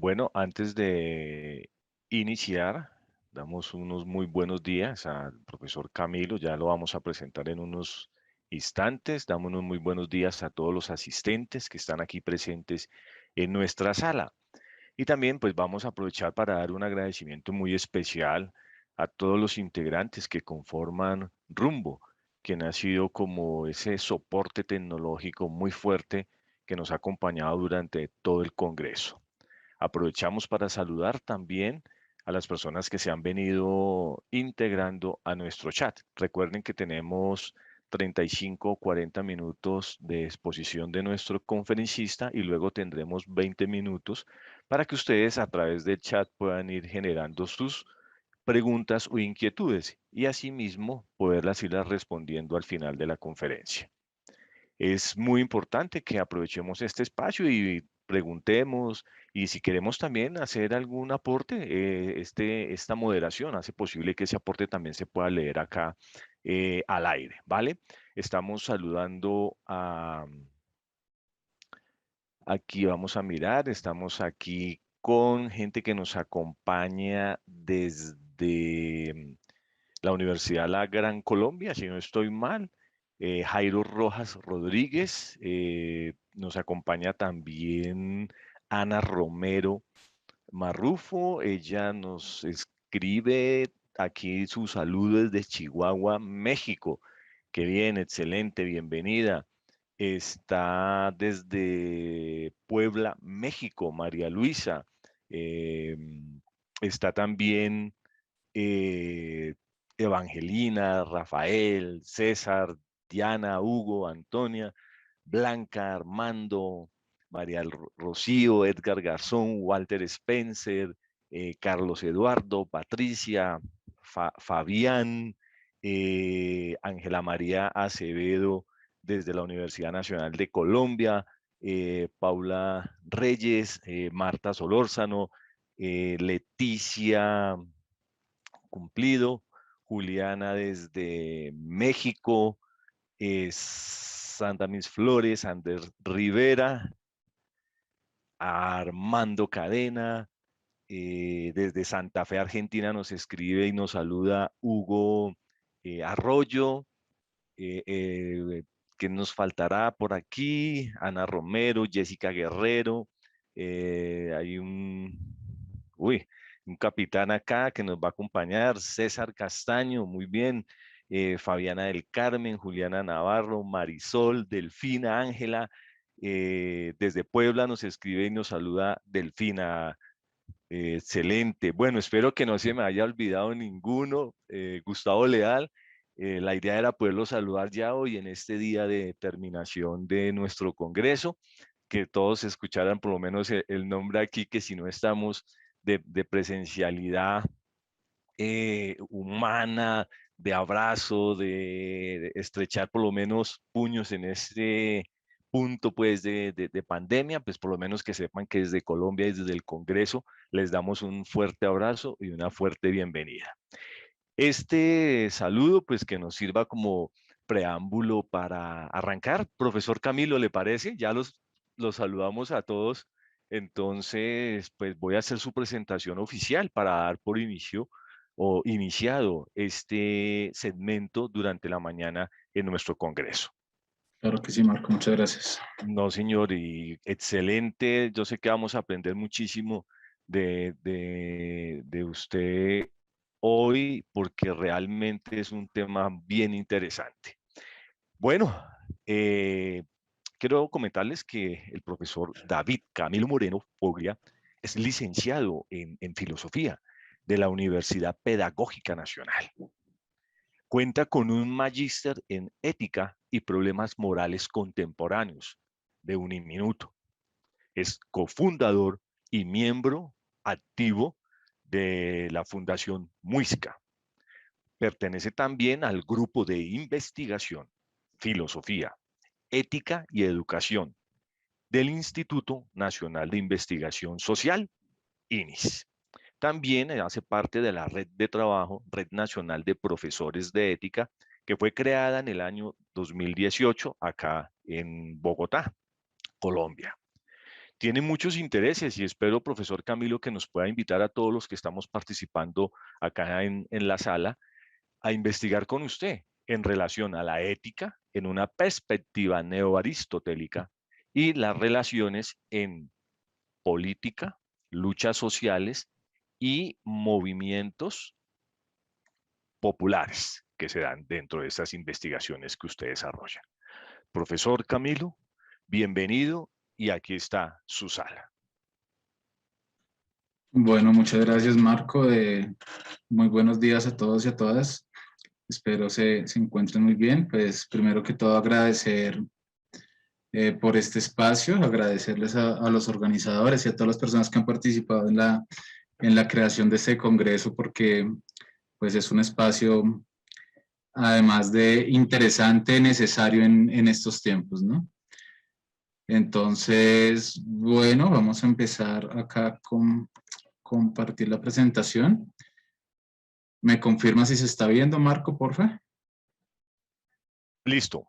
Bueno, antes de iniciar, damos unos muy buenos días al profesor Camilo, ya lo vamos a presentar en unos instantes. Damos unos muy buenos días a todos los asistentes que están aquí presentes en nuestra sala. Y también pues vamos a aprovechar para dar un agradecimiento muy especial a todos los integrantes que conforman Rumbo, quien ha sido como ese soporte tecnológico muy fuerte que nos ha acompañado durante todo el Congreso. Aprovechamos para saludar también a las personas que se han venido integrando a nuestro chat. Recuerden que tenemos 35 o 40 minutos de exposición de nuestro conferencista y luego tendremos 20 minutos para que ustedes a través del chat puedan ir generando sus preguntas o inquietudes y asimismo poderlas irlas respondiendo al final de la conferencia. Es muy importante que aprovechemos este espacio y preguntemos, y si queremos también hacer algún aporte, esta moderación hace posible que ese aporte también se pueda leer acá al aire, ¿vale? Estamos saludando aquí vamos a mirar, estamos aquí con gente que nos acompaña desde la Universidad La Gran Colombia, si no estoy mal. Jairo Rojas Rodríguez, nos acompaña también Ana Romero Marrufo, ella nos escribe aquí su saludo desde Chihuahua, México. Qué bien, excelente, bienvenida. Está desde Puebla, México, María Luisa. Eh, Está también eh, Evangelina, Rafael, César, Diana, Hugo, Antonia, Blanca, Armando, María Rocío, Edgar Garzón, Walter Spencer, Carlos Eduardo, Patricia, Fabián, Ángela María Acevedo desde la Universidad Nacional de Colombia, Paula Reyes, Marta Solórzano, Leticia Cumplido, Juliana desde México, Santa Mis Flores, Ander Rivera, Armando Cadena, desde Santa Fe, Argentina, nos escribe y nos saluda Hugo Arroyo. eh, eh, ¿Qué nos faltará por aquí? Ana Romero, Jessica Guerrero. Hay un capitán acá que nos va a acompañar, César Castaño, muy bien. Fabiana del Carmen, Juliana Navarro, Marisol, Delfina, Ángela. Desde Puebla nos escribe y nos saluda Delfina. Excelente. Bueno, espero que no se me haya olvidado ninguno. Gustavo Leal, la idea era poderlo saludar ya hoy en este día de terminación de nuestro congreso, que todos escucharan por lo menos el nombre aquí, que si no estamos de presencialidad humana, de abrazo, de estrechar por lo menos puños en este punto pues de pandemia, pues por lo menos que sepan que desde Colombia y desde el Congreso les damos un fuerte abrazo y una fuerte bienvenida. Este saludo pues que nos sirva como preámbulo para arrancar. Profesor Camilo, ¿le parece? Ya los saludamos a todos. Entonces, pues voy a hacer su presentación oficial para dar por inicio o iniciado este segmento durante la mañana en nuestro Congreso. Claro que sí, Marco, muchas gracias. No, señor, y excelente. Yo sé que vamos a aprender muchísimo de usted hoy porque realmente es un tema bien interesante. Bueno, eh, quiero comentarles que el profesor David Camilo Moreno Foglia es licenciado en filosofía de la Universidad Pedagógica Nacional. Cuenta con un magíster en ética y problemas morales contemporáneos de Uniminuto. Es cofundador y miembro activo de la Fundación Muisca. Pertenece también al grupo de investigación, filosofía, ética y educación del Instituto Nacional de Investigación Social, INIS. También hace parte de la red de trabajo, Red Nacional de Profesores de Ética, que fue creada en el año 2018 acá en Bogotá, Colombia. tiene muchos intereses y espero, profesor Camilo, que nos pueda invitar a todos los que estamos participando acá en la sala a investigar con usted en relación a la ética en una perspectiva neoaristotélica y las relaciones en política, luchas sociales y movimientos populares que se dan dentro de estas investigaciones que usted desarrolla. Profesor Camilo, bienvenido y aquí está su sala. Bueno, muchas gracias, Marco. Muy buenos días a todos y a todas. Espero se encuentren muy bien. Pues primero que todo agradecer por este espacio, agradecerles a los organizadores y a todas las personas que han participado en la creación de este congreso, porque pues es un espacio, además de interesante, necesario en estos tiempos, ¿no? Entonces, bueno, vamos a empezar acá con compartir la presentación. ¿Me confirma si se está viendo, Marco, porfa? Listo.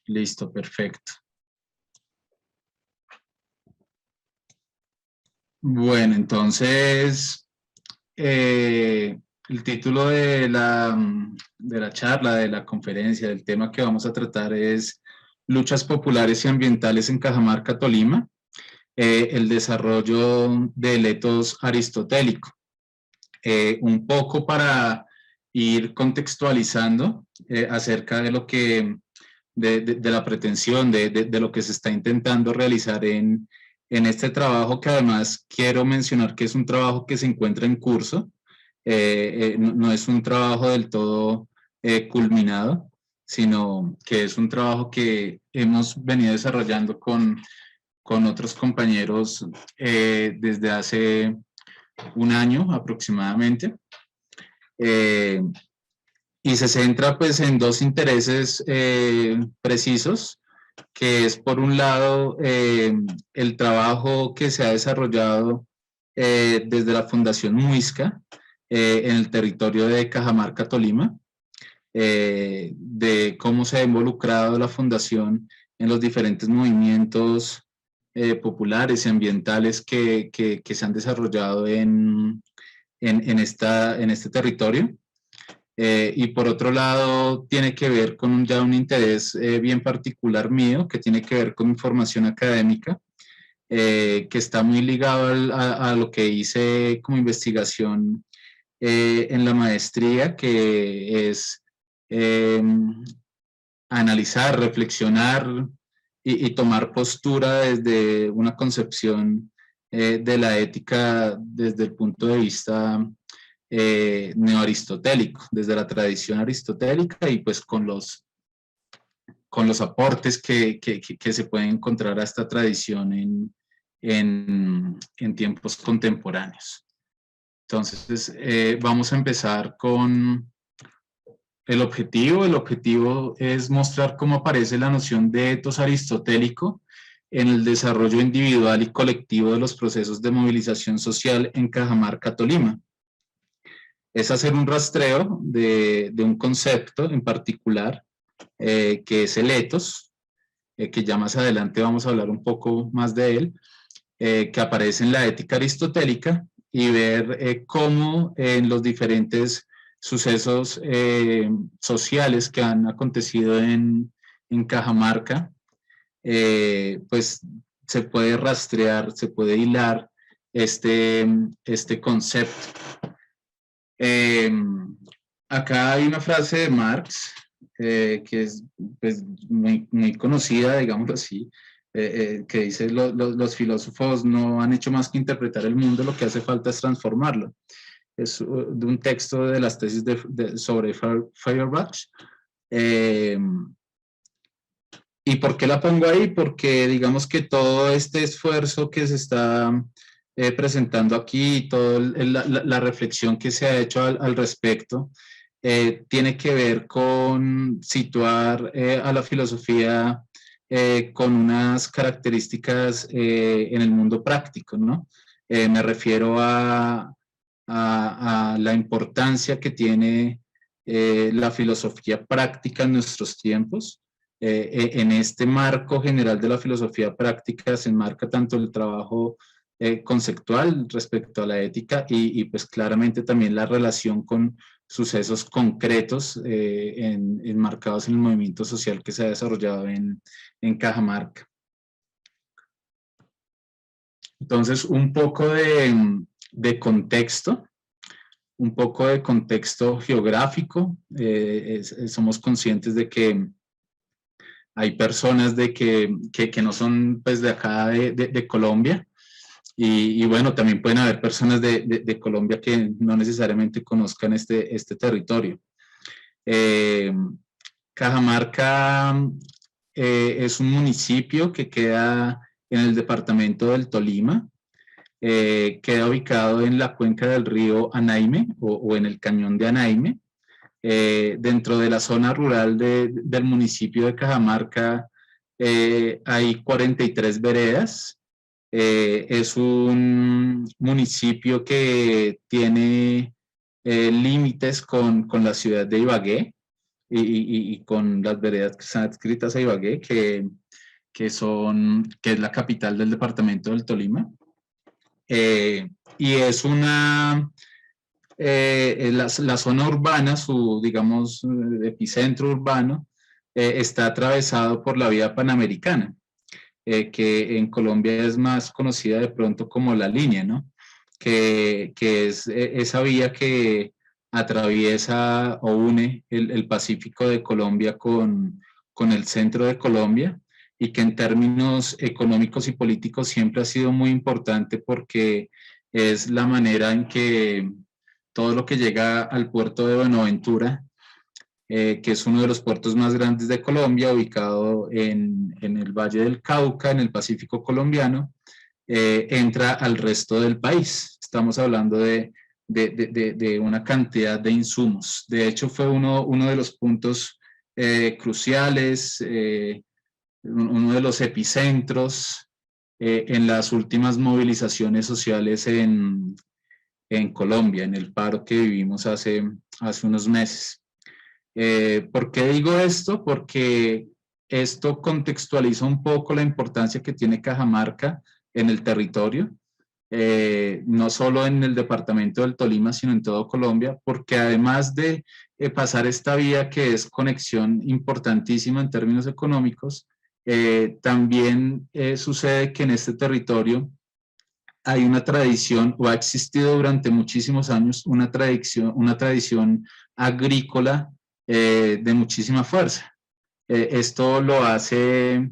Listo, perfecto. Bueno, entonces, el título de la charla, de la conferencia, del tema que vamos a tratar es Luchas populares y ambientales en Cajamarca, Tolima, el desarrollo del etos aristotélico. Un poco para ir contextualizando acerca de lo que, de la pretensión, de lo que se está intentando realizar en este trabajo, que además quiero mencionar que es un trabajo que se encuentra en curso, no es un trabajo del todo culminado, sino que es un trabajo que hemos venido desarrollando con otros compañeros desde hace un año aproximadamente, y se centra pues en dos intereses precisos, que es por un lado el trabajo que se ha desarrollado desde la Fundación Muisca en el territorio de Cajamarca, Tolima, de cómo se ha involucrado la fundación en los diferentes movimientos populares y ambientales que se han desarrollado en este territorio. Y por otro lado, tiene que ver con ya un interés bien particular mío, que tiene que ver con mi formación académica, que está muy ligado a lo que hice como investigación en la maestría, que es analizar, reflexionar y tomar postura desde una concepción de la ética desde el punto de vista neoaristotélico, desde la tradición aristotélica, y pues con los aportes que se pueden encontrar a esta tradición en tiempos contemporáneos. Entonces, vamos a empezar con el objetivo. El objetivo es mostrar cómo aparece la noción de etos aristotélico en el desarrollo individual y colectivo de los procesos de movilización social en Cajamarca, Tolima. Es hacer un rastreo de un concepto en particular, que es el etos, que ya más adelante vamos a hablar un poco más de él, que aparece en la ética aristotélica, y ver cómo en los diferentes sucesos sociales que han acontecido en Cajamarca, pues se puede rastrear, se puede hilar este concepto. Acá hay una frase de Marx que es pues, muy conocida, digámoslo así, que dice: los filósofos no han hecho más que interpretar el mundo, lo que hace falta es transformarlo. Es de un texto de las tesis sobre Feuerbach. ¿Y por qué la pongo ahí? Porque digamos que todo este esfuerzo que se está presentando aquí, toda la reflexión que se ha hecho al respecto, tiene que ver con situar a la filosofía con unas características en el mundo práctico, ¿no? Me refiero a la importancia que tiene la filosofía práctica en nuestros tiempos, En este marco general de la filosofía práctica se enmarca tanto el trabajo conceptual respecto a la ética y pues claramente también la relación con sucesos concretos enmarcados en el movimiento social que se ha desarrollado en Cajamarca. Entonces, un poco de contexto, un poco de contexto geográfico. Somos conscientes de que hay personas que no son pues, de acá de Colombia, y bueno, también pueden haber personas de Colombia que no necesariamente conozcan este territorio. Cajamarca es un municipio que queda en el departamento del Tolima, queda ubicado en la cuenca del río Anaime o en el cañón de Anaime. Dentro de la zona rural del municipio de Cajamarca hay 43 veredas. Es un municipio que tiene límites con la ciudad de Ibagué y con las veredas que están adscritas a Ibagué, que es la capital del departamento del Tolima. Y es la zona urbana, su, digamos, epicentro urbano, está atravesado por la vía Panamericana, que en Colombia es más conocida de pronto como la línea, ¿no? Que es esa vía que atraviesa o une el Pacífico de Colombia con el centro de Colombia, y que en términos económicos y políticos siempre ha sido muy importante porque es la manera en que todo lo que llega al puerto de Buenaventura, que es uno de los puertos más grandes de Colombia, ubicado en el Valle del Cauca, en el Pacífico colombiano, entra al resto del país. Estamos hablando de una cantidad de insumos. De hecho, fue uno de los puntos cruciales, uno de los epicentros en las últimas movilizaciones sociales en Colombia, en el paro que vivimos hace unos meses. ¿Por qué digo esto? Porque esto contextualiza un poco la importancia que tiene Cajamarca en el territorio, no solo en el departamento del Tolima, sino en todo Colombia, porque además de pasar esta vía que es conexión importantísima en términos económicos, también sucede que en este territorio hay una tradición, o ha existido durante muchísimos años, una tradición agrícola de muchísima fuerza. Esto lo hace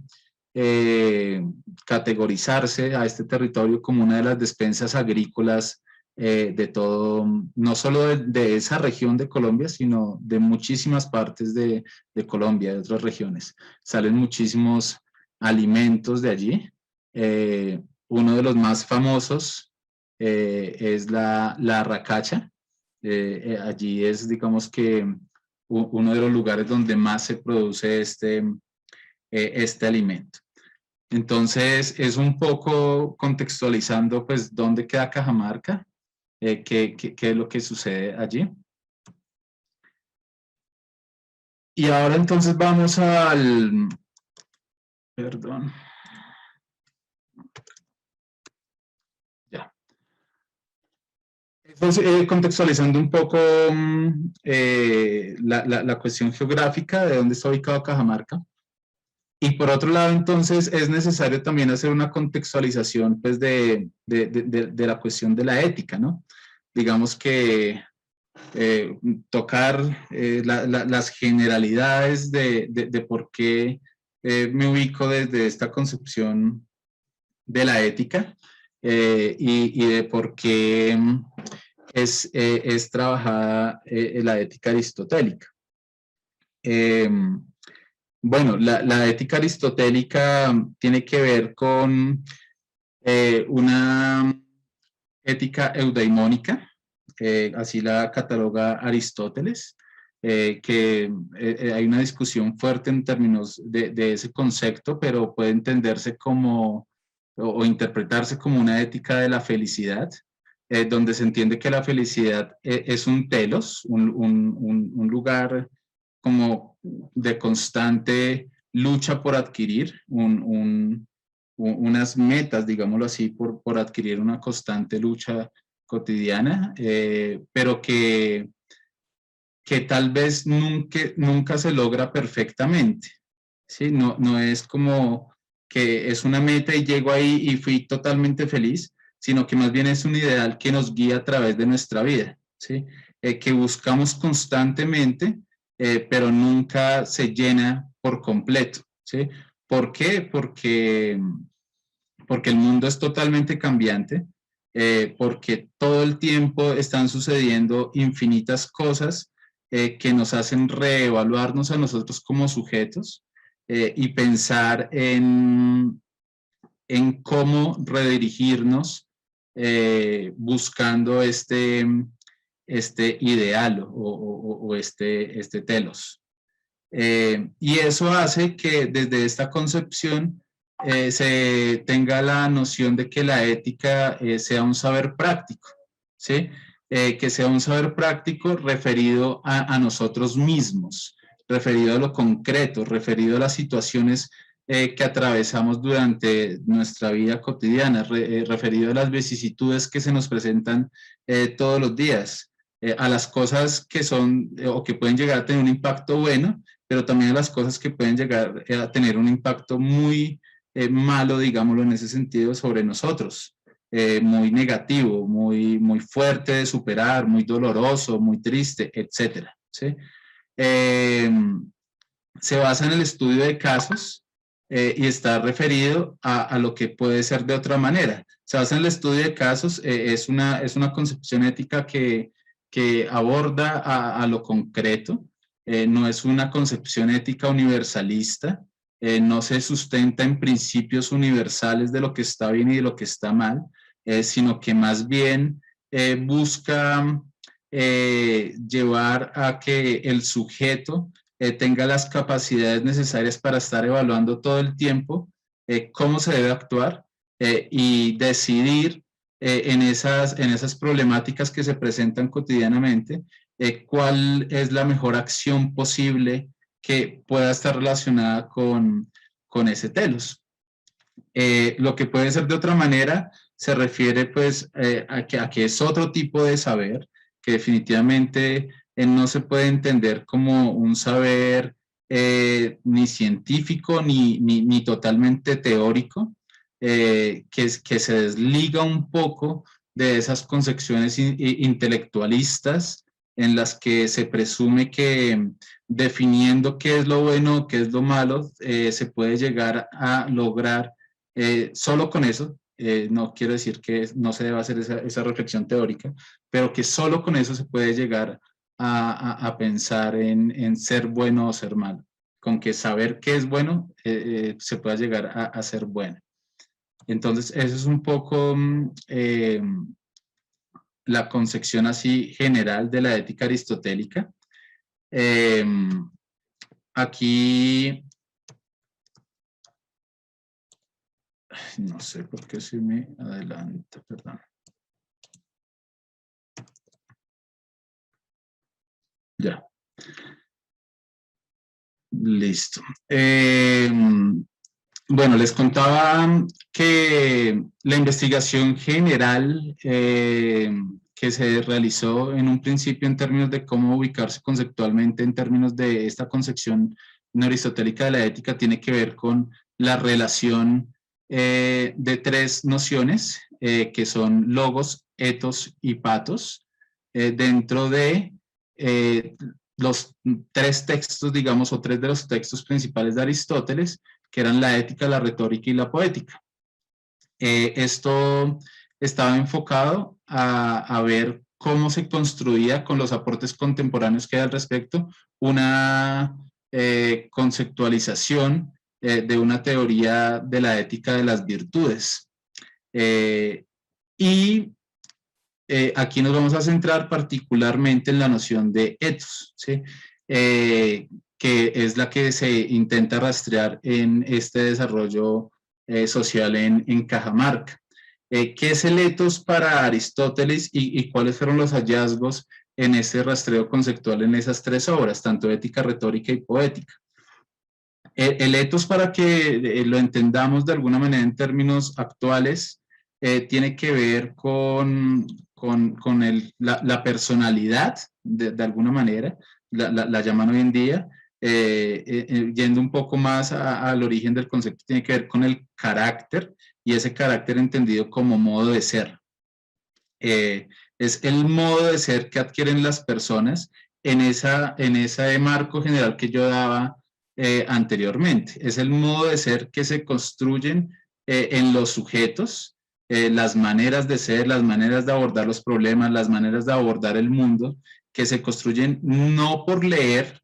categorizarse a este territorio como una de las despensas agrícolas de todo, no solo de esa región de Colombia, sino de muchísimas partes de Colombia, de otras regiones. Salen muchísimos alimentos de allí. Uno de los más famosos es la arracacha. Allí es, digamos que, uno de los lugares donde más se produce este alimento. Entonces, es un poco contextualizando, pues, dónde queda Cajamarca, qué es lo que sucede allí. Y ahora entonces vamos al... Perdón. Ya. Entonces, contextualizando un poco la cuestión geográfica de dónde está ubicado Cajamarca. Y por otro lado, entonces, es necesario también hacer una contextualización pues, de la cuestión de la ética, ¿no? Digamos que tocar las generalidades de por qué me ubico desde esta concepción de la ética y de por qué es trabajada la ética aristotélica. Bueno, la ética aristotélica tiene que ver con una ética eudaimónica, así la cataloga Aristóteles, que hay una discusión fuerte en términos de ese concepto, pero puede entenderse como o interpretarse como una ética de la felicidad, donde se entiende que la felicidad es un telos, un lugar como de constante lucha por adquirir, unas metas, digámoslo así, por adquirir una constante lucha cotidiana, pero que tal vez nunca se logra perfectamente, ¿sí? No es como que es una meta y llego ahí y fui totalmente feliz, sino que más bien es un ideal que nos guía a través de nuestra vida, ¿sí? Que buscamos constantemente, pero nunca se llena por completo, ¿sí? ¿Por qué? Porque el mundo es totalmente cambiante, porque todo el tiempo están sucediendo infinitas cosas que nos hacen reevaluarnos a nosotros como sujetos y pensar en cómo redirigirnos buscando este ideal o este telos. Y eso hace que desde esta concepción se tenga la noción de que la ética sea un saber práctico, ¿sí? Que sea un saber práctico referido a nosotros mismos, referido a lo concreto, referido a las situaciones que atravesamos durante nuestra vida cotidiana, referido a las vicisitudes que se nos presentan todos los días, a las cosas que son o que pueden llegar a tener un impacto bueno, pero también a las cosas que pueden llegar a tener un impacto muy malo, digámoslo en ese sentido, sobre nosotros. Muy negativo, muy fuerte de superar, muy doloroso, muy triste, etc. ¿Sí? Se basa en el estudio de casos y está referido a lo que puede ser de otra manera. Se basa en el estudio de casos, es una concepción ética que aborda a lo concreto, no es una concepción ética universalista, no se sustenta en principios universales de lo que está bien y de lo que está mal, sino que más bien busca llevar a que el sujeto tenga las capacidades necesarias para estar evaluando todo el tiempo cómo se debe actuar y decidir en esas problemáticas que se presentan cotidianamente cuál es la mejor acción posible que pueda estar relacionada con ese telos. Lo que puede ser de otra manera se refiere pues a que es otro tipo de saber que definitivamente no se puede entender como un saber ni científico ni totalmente teórico, que se desliga un poco de esas concepciones intelectualistas en las que se presume que definiendo qué es lo bueno, qué es lo malo, se puede llegar a lograr solo con eso. No quiero decir que no se deba hacer esa reflexión teórica, pero que solo con eso se puede llegar a pensar en ser bueno o ser malo. Con que saber qué es bueno, se pueda llegar a ser bueno. Entonces, eso es un poco la concepción así general de la ética aristotélica. Aquí, no sé por qué se me adelanta, perdón. Ya. Listo. Bueno, les contaba que la investigación general que se realizó en un principio en términos de cómo ubicarse conceptualmente en términos de esta concepción aristotélica de la ética tiene que ver con la relación de tres nociones que son logos, ethos y pathos dentro de los tres textos, digamos, o tres de los textos principales de Aristóteles, que eran la ética, la retórica y la poética. Esto estaba enfocado a ver cómo se construía con los aportes contemporáneos que hay al respecto una conceptualización de una teoría de la ética de las virtudes. Aquí nos vamos a centrar particularmente en la noción de ethos, ¿sí? Que es la que se intenta rastrear en este desarrollo social en Cajamarca. ¿Qué es el ethos para Aristóteles y cuáles fueron los hallazgos en ese rastreo conceptual en esas tres obras, tanto ética, retórica y poética? El ethos, para que lo entendamos de alguna manera en términos actuales, tiene que ver con la personalidad, de alguna manera, la llaman hoy en día, yendo un poco más al origen del concepto, tiene que ver con el carácter, y ese carácter entendido como modo de ser. Es el modo de ser que adquieren las personas en ese marco general que yo daba anteriormente. Es el modo de ser que se construyen en los sujetos, las maneras de ser, las maneras de abordar los problemas, las maneras de abordar el mundo, que se construyen no por leer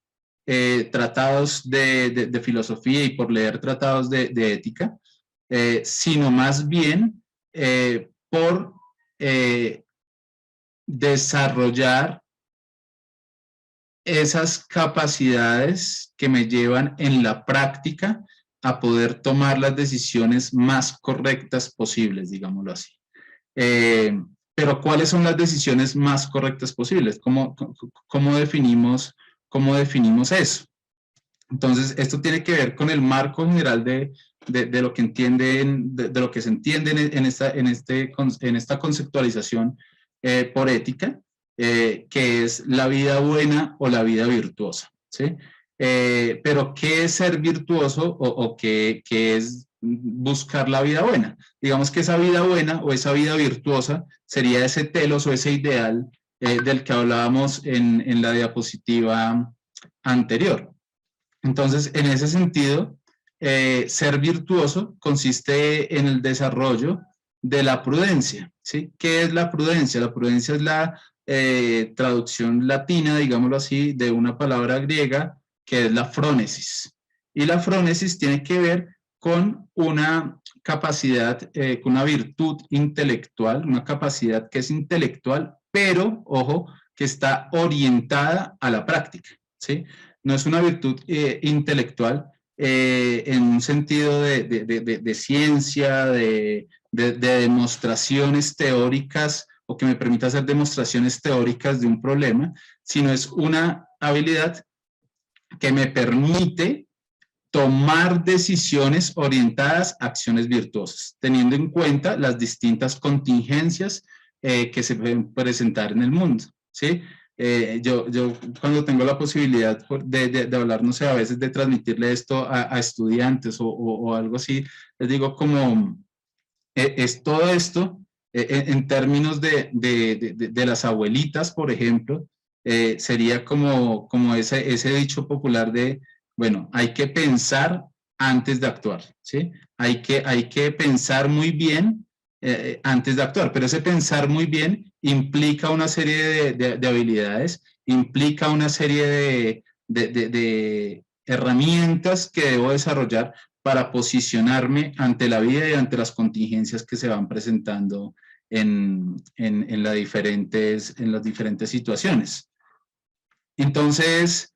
tratados de filosofía y por leer tratados de ética, sino más bien por desarrollar esas capacidades que me llevan en la práctica a poder tomar las decisiones más correctas posibles, digámoslo así. Pero ¿cuáles son las decisiones más correctas posibles? ¿Cómo definimos eso? Entonces, esto tiene que ver con el marco general de lo que entienden, de lo que se entiende en esta conceptualización por ética, que es la vida buena o la vida virtuosa, ¿sí? Pero ¿qué es ser virtuoso o qué es buscar la vida buena? Digamos que esa vida buena o esa vida virtuosa sería ese telos o ese ideal del que hablábamos en la diapositiva anterior. Entonces, en ese sentido, ser virtuoso consiste en el desarrollo de la prudencia, ¿sí? ¿Qué es la prudencia? La prudencia es la traducción latina, digámoslo así, de una palabra griega que es la frónesis. Y la frónesis tiene que ver con una capacidad, con una virtud intelectual, una capacidad que es intelectual, pero, ojo, que está orientada a la práctica, ¿sí? No es una virtud intelectual en un sentido de ciencia, de demostraciones teóricas, o que me permita hacer demostraciones teóricas de un problema, sino es una habilidad que me permite tomar decisiones orientadas a acciones virtuosas, teniendo en cuenta las distintas contingencias que se pueden presentar en el mundo, ¿sí? Yo cuando tengo la posibilidad de hablar, no sé, a veces de transmitirle esto a estudiantes o algo así, les digo como, es todo esto, en términos de las abuelitas, por ejemplo, sería como ese dicho popular de, bueno, hay que pensar antes de actuar, ¿sí? Hay que pensar muy bien antes de actuar, pero ese pensar muy bien implica una serie de habilidades, implica una serie de herramientas que debo desarrollar para posicionarme ante la vida y ante las contingencias que se van presentando en las diferentes situaciones. Entonces,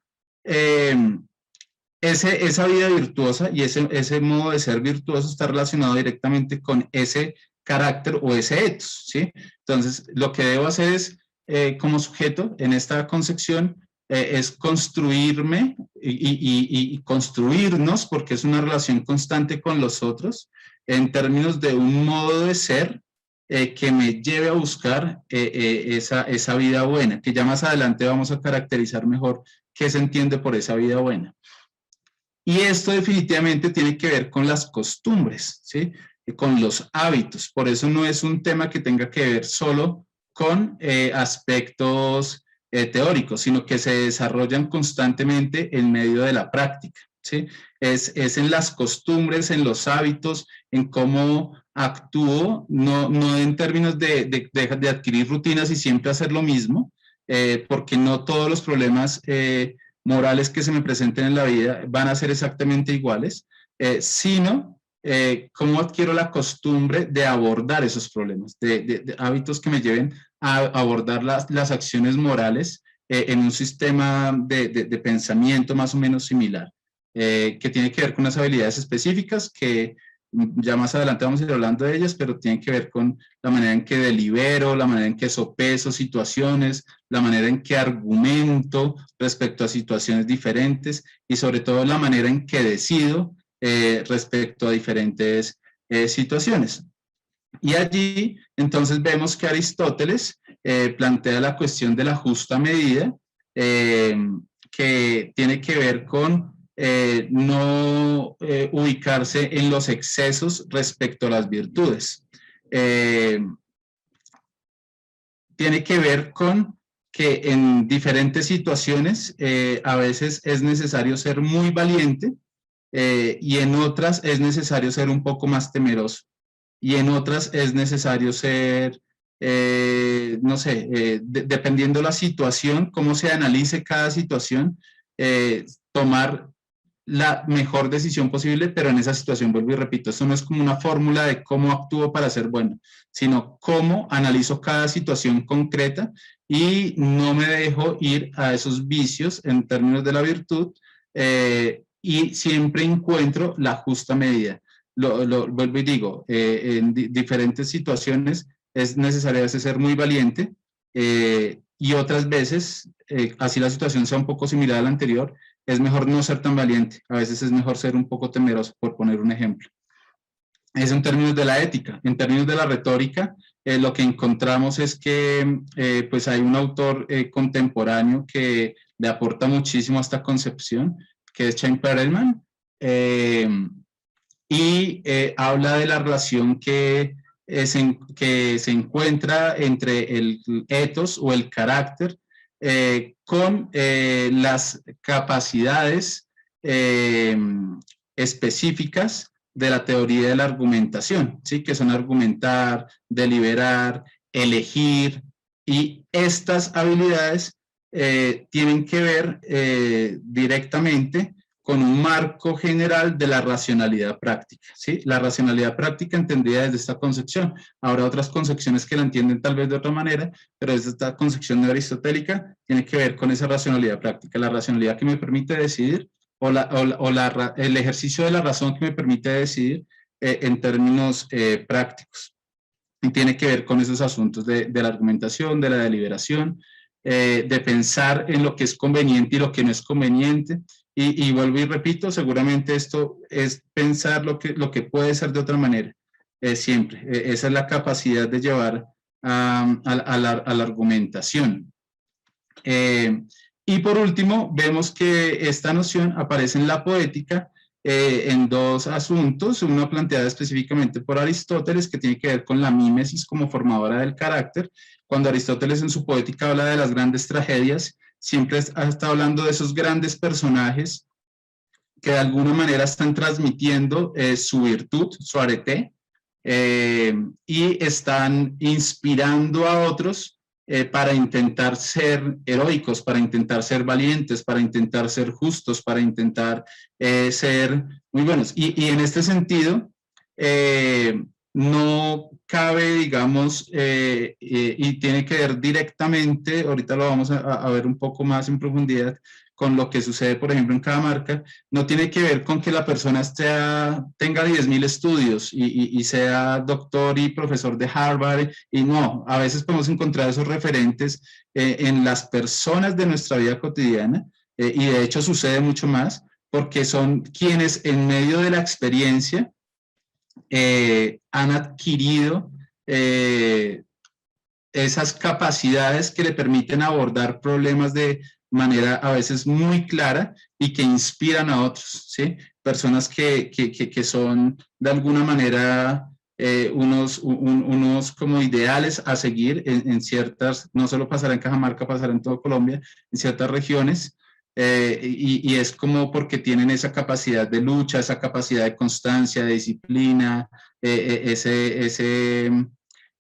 esa vida virtuosa y ese modo de ser virtuoso está relacionado directamente con ese carácter o ese ethos, ¿sí? Entonces, lo que debo hacer es, como sujeto en esta concepción, es construirme y construirnos, porque es una relación constante con los otros, en términos de un modo de ser que me lleve a buscar esa vida buena, que ya más adelante vamos a caracterizar mejor qué se entiende por esa vida buena. Y esto definitivamente tiene que ver con las costumbres, ¿sí? Con los hábitos. Por eso no es un tema que tenga que ver solo con aspectos teóricos, sino que se desarrollan constantemente en medio de la práctica, ¿sí? Es en las costumbres, en los hábitos, en cómo actúo, no en términos de adquirir rutinas y siempre hacer lo mismo, porque no todos los problemas morales que se me presenten en la vida van a ser exactamente iguales, sino cómo adquiero la costumbre de abordar esos problemas, de hábitos que me lleven a abordar las acciones morales en un sistema de pensamiento más o menos similar, que tiene que ver con unas habilidades específicas que ya más adelante vamos a ir hablando de ellas, pero tienen que ver con la manera en que delibero, la manera en que sopeso situaciones, la manera en que argumento respecto a situaciones diferentes y sobre todo la manera en que decido respecto a diferentes situaciones. Y allí, entonces, vemos que Aristóteles plantea la cuestión de la justa medida, que tiene que ver con no ubicarse en los excesos respecto a las virtudes. Tiene que ver con que en diferentes situaciones a veces es necesario ser muy valiente y en otras es necesario ser un poco más temeroso. Y en otras es necesario ser, no sé, dependiendo la situación, cómo se analice cada situación, tomar la mejor decisión posible, pero en esa situación, vuelvo y repito, esto no es como una fórmula de cómo actúo para ser bueno, sino cómo analizo cada situación concreta y no me dejo ir a esos vicios en términos de la virtud y siempre encuentro la justa medida. Vuelvo y digo, en diferentes situaciones es necesario a veces ser muy valiente y otras veces, así la situación sea un poco similar a la anterior, es mejor no ser tan valiente, a veces es mejor ser un poco temeroso, por poner un ejemplo. Eso en términos de la ética. En términos de la retórica, lo que encontramos es que pues hay un autor contemporáneo que le aporta muchísimo a esta concepción, que es Chaim Perelman, y habla de la relación que se encuentra entre el ethos o el carácter con las capacidades específicas de la teoría de la argumentación, ¿sí? Que son argumentar, deliberar, elegir, y estas habilidades tienen que ver directamente con un marco general de la racionalidad práctica, ¿sí? La racionalidad práctica entendida desde esta concepción. Habrá otras concepciones que la entienden tal vez de otra manera, pero desde esta concepción aristotélica tiene que ver con esa racionalidad práctica, la racionalidad que me permite decidir el ejercicio de la razón que me permite decidir en términos prácticos. Y tiene que ver con esos asuntos de la argumentación, de la deliberación, de pensar en lo que es conveniente y lo que no es conveniente. Y vuelvo y repito, seguramente esto es pensar lo que puede ser de otra manera, siempre. Esa es la capacidad de llevar a la argumentación. Y por último, vemos que esta noción aparece en la poética en dos asuntos, uno planteado específicamente por Aristóteles, que tiene que ver con la mímesis como formadora del carácter. Cuando Aristóteles en su poética habla de las grandes tragedias, siempre ha estado hablando de esos grandes personajes que de alguna manera están transmitiendo su virtud, su arete, y están inspirando a otros para intentar ser heroicos, para intentar ser valientes, para intentar ser justos, para intentar ser muy buenos. Y en este sentido, no cabe, digamos, y tiene que ver directamente, ahorita lo vamos a ver un poco más en profundidad, con lo que sucede, por ejemplo, en Cajamarca, no tiene que ver con que la persona tenga 10.000 estudios y sea doctor y profesor de Harvard, y no, a veces podemos encontrar esos referentes en las personas de nuestra vida cotidiana, y de hecho sucede mucho más, porque son quienes en medio de la experiencia han adquirido esas capacidades que le permiten abordar problemas de manera a veces muy clara y que inspiran a otros, ¿sí? Personas que son de alguna manera unos como ideales a seguir en ciertas, no solo pasará en Cajamarca, pasará en toda Colombia, en ciertas regiones, y es como porque tienen esa capacidad de lucha, esa capacidad de constancia, de disciplina,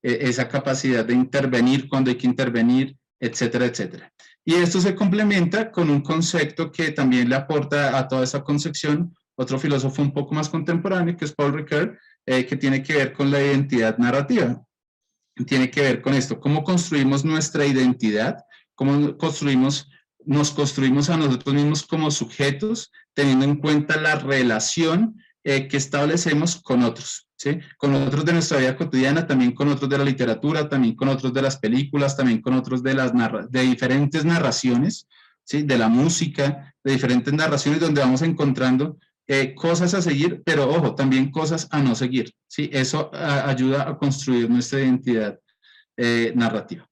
esa capacidad de intervenir cuando hay que intervenir, etcétera, etcétera. Y esto se complementa con un concepto que también le aporta a toda esa concepción otro filósofo un poco más contemporáneo, que es Paul Ricoeur, que tiene que ver con la identidad narrativa. Tiene que ver con esto, cómo construimos nuestra identidad, cómo nos construimos a nosotros mismos como sujetos, teniendo en cuenta la relación que establecemos con otros, ¿sí? Con otros de nuestra vida cotidiana, también con otros de la literatura, también con otros de las películas, también con otros de diferentes narraciones, ¿sí? De la música, de diferentes narraciones donde vamos encontrando cosas a seguir, pero ojo, también cosas a no seguir, ¿sí? Eso ayuda a construir nuestra identidad narrativa.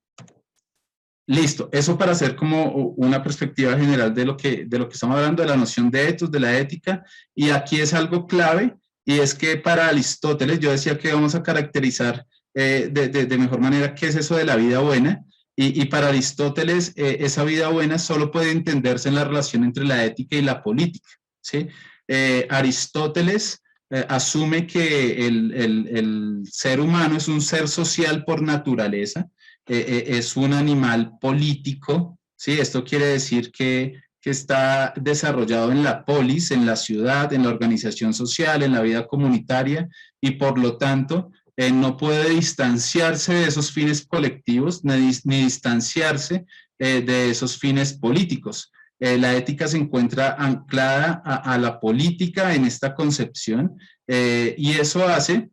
Listo, eso para hacer como una perspectiva general de lo que estamos hablando, de la noción de ethos, de la ética, y aquí es algo clave, y es que para Aristóteles, yo decía que vamos a caracterizar de mejor manera qué es eso de la vida buena, y para Aristóteles esa vida buena solo puede entenderse en la relación entre la ética y la política, ¿sí? Aristóteles asume que el ser humano es un ser social por naturaleza, es un animal político, ¿sí? Esto quiere decir que está desarrollado en la polis, en la ciudad, en la organización social, en la vida comunitaria, y por lo tanto no puede distanciarse de esos fines colectivos, ni distanciarse de esos fines políticos. La ética se encuentra anclada a la política en esta concepción, y eso hace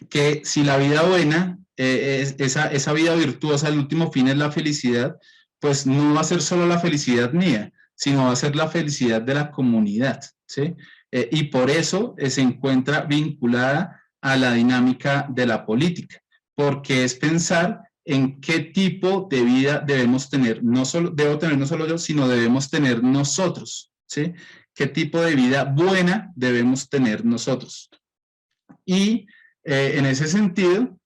que si la vida buena, esa vida virtuosa, el último fin es la felicidad, pues no va a ser solo la felicidad mía, sino va a ser la felicidad de la comunidad, ¿sí? Y por eso se encuentra vinculada a la dinámica de la política, porque es pensar en qué tipo de vida debemos tener, debo tener no solo yo, sino debemos tener nosotros, ¿sí? ¿Qué tipo de vida buena debemos tener nosotros? Y en ese sentido,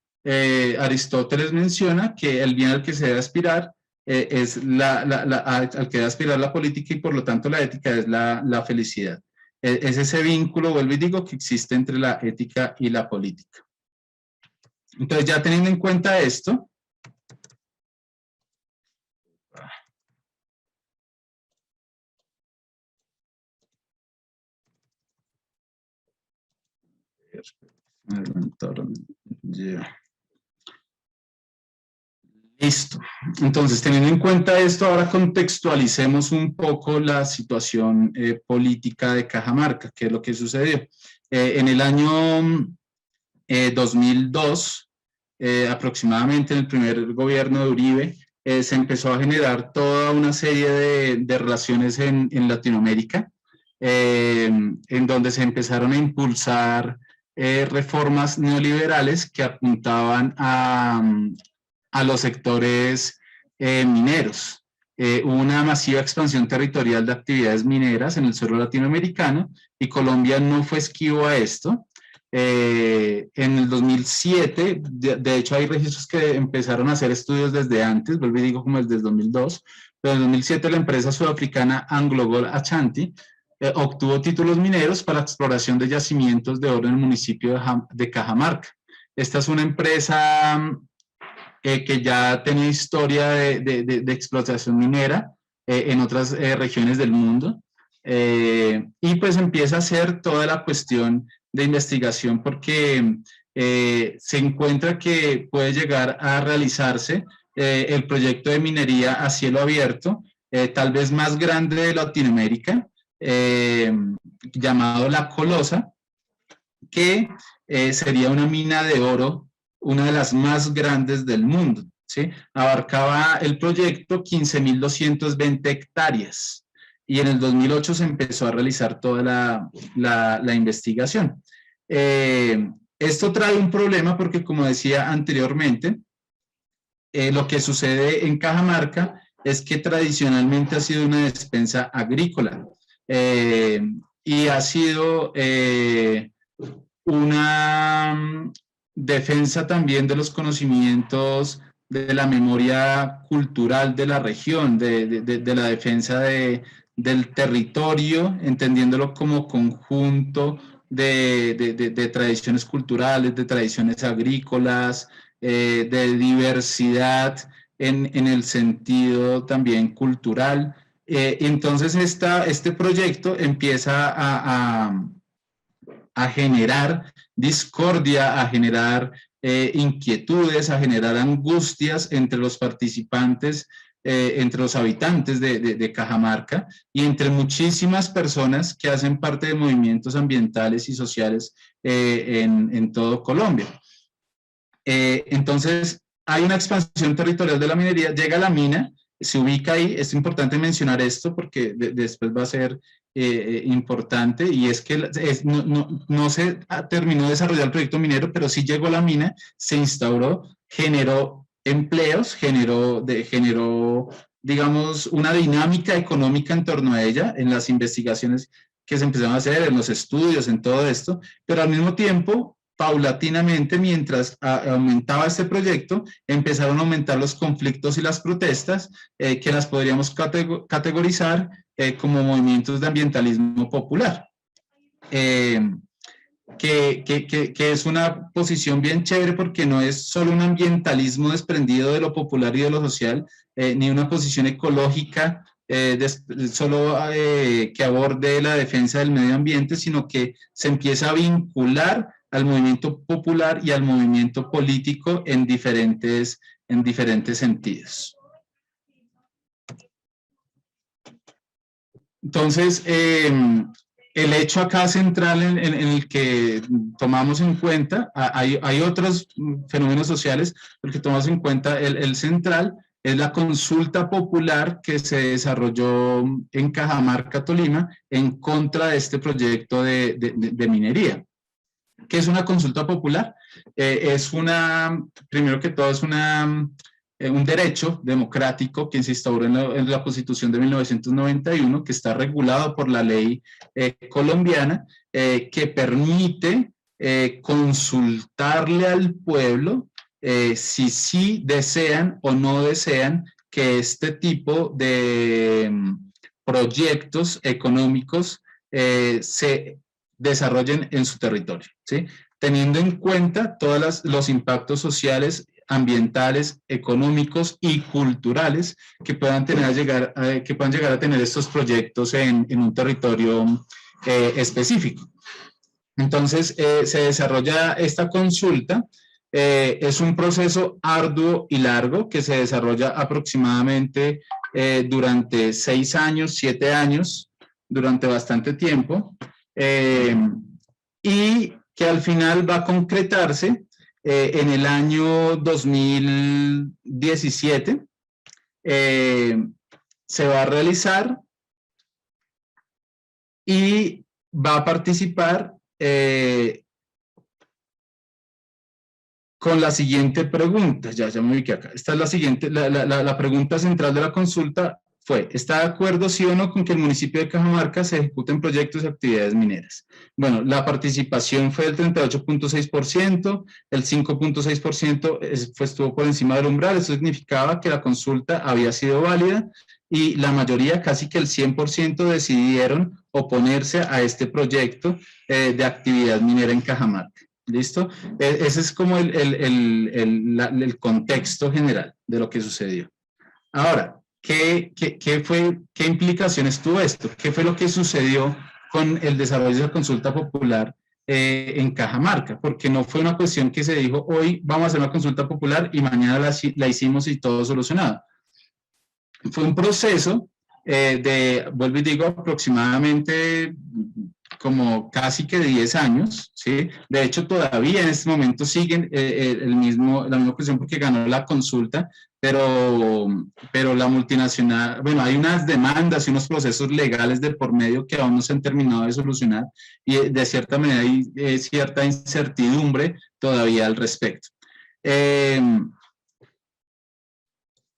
Aristóteles menciona que el bien al que se debe aspirar es al que debe aspirar la política, y por lo tanto la ética es la felicidad. Es ese vínculo, vuelvo y digo, que existe entre la ética y la política. Entonces, ya teniendo en cuenta esto, listo. Entonces, teniendo en cuenta esto, ahora contextualicemos un poco la situación política de Cajamarca, qué es lo que sucedió. En el año 2002, aproximadamente en el primer gobierno de Uribe, se empezó a generar toda una serie de relaciones en Latinoamérica, en donde se empezaron a impulsar reformas neoliberales que apuntaban a los sectores mineros. Hubo una masiva expansión territorial de actividades mineras en el suelo latinoamericano, y Colombia no fue esquivo a esto. En el 2007, de hecho hay registros que empezaron a hacer estudios desde antes, vuelvo y digo como desde el 2002, pero en el 2007 la empresa sudafricana AngloGold Ashanti obtuvo títulos mineros para exploración de yacimientos de oro en el municipio de Cajamarca. Esta es una empresa que ya tenía historia de explotación minera en otras regiones del mundo, y pues empieza a hacer toda la cuestión de investigación, porque se encuentra que puede llegar a realizarse el proyecto de minería a cielo abierto, tal vez más grande de Latinoamérica, llamado La Colosa, que sería una mina de oro, una de las más grandes del mundo, ¿sí? Abarcaba el proyecto 15.220 hectáreas, y en el 2008 se empezó a realizar toda la investigación. Esto trae un problema porque, como decía anteriormente, lo que sucede en Cajamarca es que tradicionalmente ha sido una despensa agrícola, y ha sido una defensa también de los conocimientos de la memoria cultural de la región, de la defensa del territorio, entendiéndolo como conjunto de tradiciones culturales, de tradiciones agrícolas, de diversidad en el sentido también cultural. Entonces este proyecto empieza a generar discordia, a generar inquietudes, a generar angustias entre los participantes entre los habitantes de Cajamarca y entre muchísimas personas que hacen parte de movimientos ambientales y sociales en todo Colombia. Entonces, hay una expansión territorial de la minería, llega a la mina, se ubica ahí. Es importante mencionar esto porque después va a ser importante, y es que no se terminó de desarrollar el proyecto minero, pero sí llegó a la mina, se instauró, generó empleos, generó, digamos, una dinámica económica en torno a ella, en las investigaciones que se empezaron a hacer, en los estudios, en todo esto, pero al mismo tiempo, paulatinamente, mientras aumentaba este proyecto, empezaron a aumentar los conflictos y las protestas, que las podríamos categorizar como movimientos de ambientalismo popular. Que es una posición bien chévere, porque no es solo un ambientalismo desprendido de lo popular y de lo social, ni una posición ecológica solo que aborde la defensa del medio ambiente, sino que se empieza a vincular al movimiento popular y al movimiento político en diferentes sentidos. Entonces, el hecho acá central en el que tomamos en cuenta, hay otros fenómenos sociales, pero que tomamos en cuenta, el central es la consulta popular que se desarrolló en Cajamarca, Tolima, en contra de este proyecto de minería. ¿Qué es una consulta popular? Primero que todo, es un derecho democrático que se instauró en la Constitución de 1991, que está regulado por la ley colombiana, que permite consultarle al pueblo si sí desean o no desean que este tipo de proyectos económicos se desarrollen en su territorio, ¿sí? Teniendo en cuenta todos los impactos sociales, ambientales, económicos y culturales que puedan llegar a tener estos proyectos en un territorio específico. Entonces, se desarrolla esta consulta. Es un proceso arduo y largo que se desarrolla aproximadamente durante 6 años, 7 años, durante bastante tiempo, y que al final va a concretarse en el año 2017. Se va a realizar y va a participar con la siguiente pregunta. Ya me ubiqué acá. Esta es la siguiente, la pregunta central de la consulta fue: ¿está de acuerdo sí o no con que el municipio de Cajamarca se ejecuten proyectos y actividades mineras? Bueno, la participación fue del 38.6%, el 5.6% estuvo por encima del umbral. Eso significaba que la consulta había sido válida, y la mayoría, casi que el 100%, decidieron oponerse a este proyecto de actividad minera en Cajamarca. ¿Listo? Ese es como el contexto general de lo que sucedió. Ahora, ¿qué implicaciones tuvo esto? ¿Qué fue lo que sucedió con el desarrollo de la consulta popular en Cajamarca? Porque no fue una cuestión que se dijo: hoy vamos a hacer una consulta popular y mañana la hicimos y todo solucionado. Fue un proceso vuelvo y digo, aproximadamente como casi que 10 años, ¿sí? De hecho, todavía en este momento siguen la misma cuestión, porque ganó la consulta, pero la multinacional, bueno, hay unas demandas y unos procesos legales de por medio que aún no se han terminado de solucionar, y de cierta manera hay cierta incertidumbre todavía al respecto. ¿Qué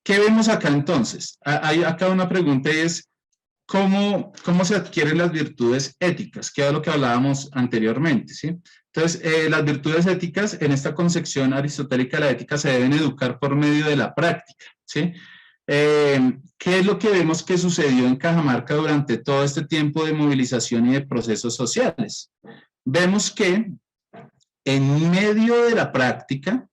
vemos acá entonces? Hay acá una pregunta, y es: ¿cómo se adquieren las virtudes éticas? Que es lo que hablábamos anteriormente, ¿sí? Entonces, las virtudes éticas, en esta concepción aristotélica de la ética, se deben educar por medio de la práctica, ¿sí? ¿Qué es lo que vemos que sucedió en Cajamarca durante todo este tiempo de movilización y de procesos sociales? Vemos que en medio de la práctica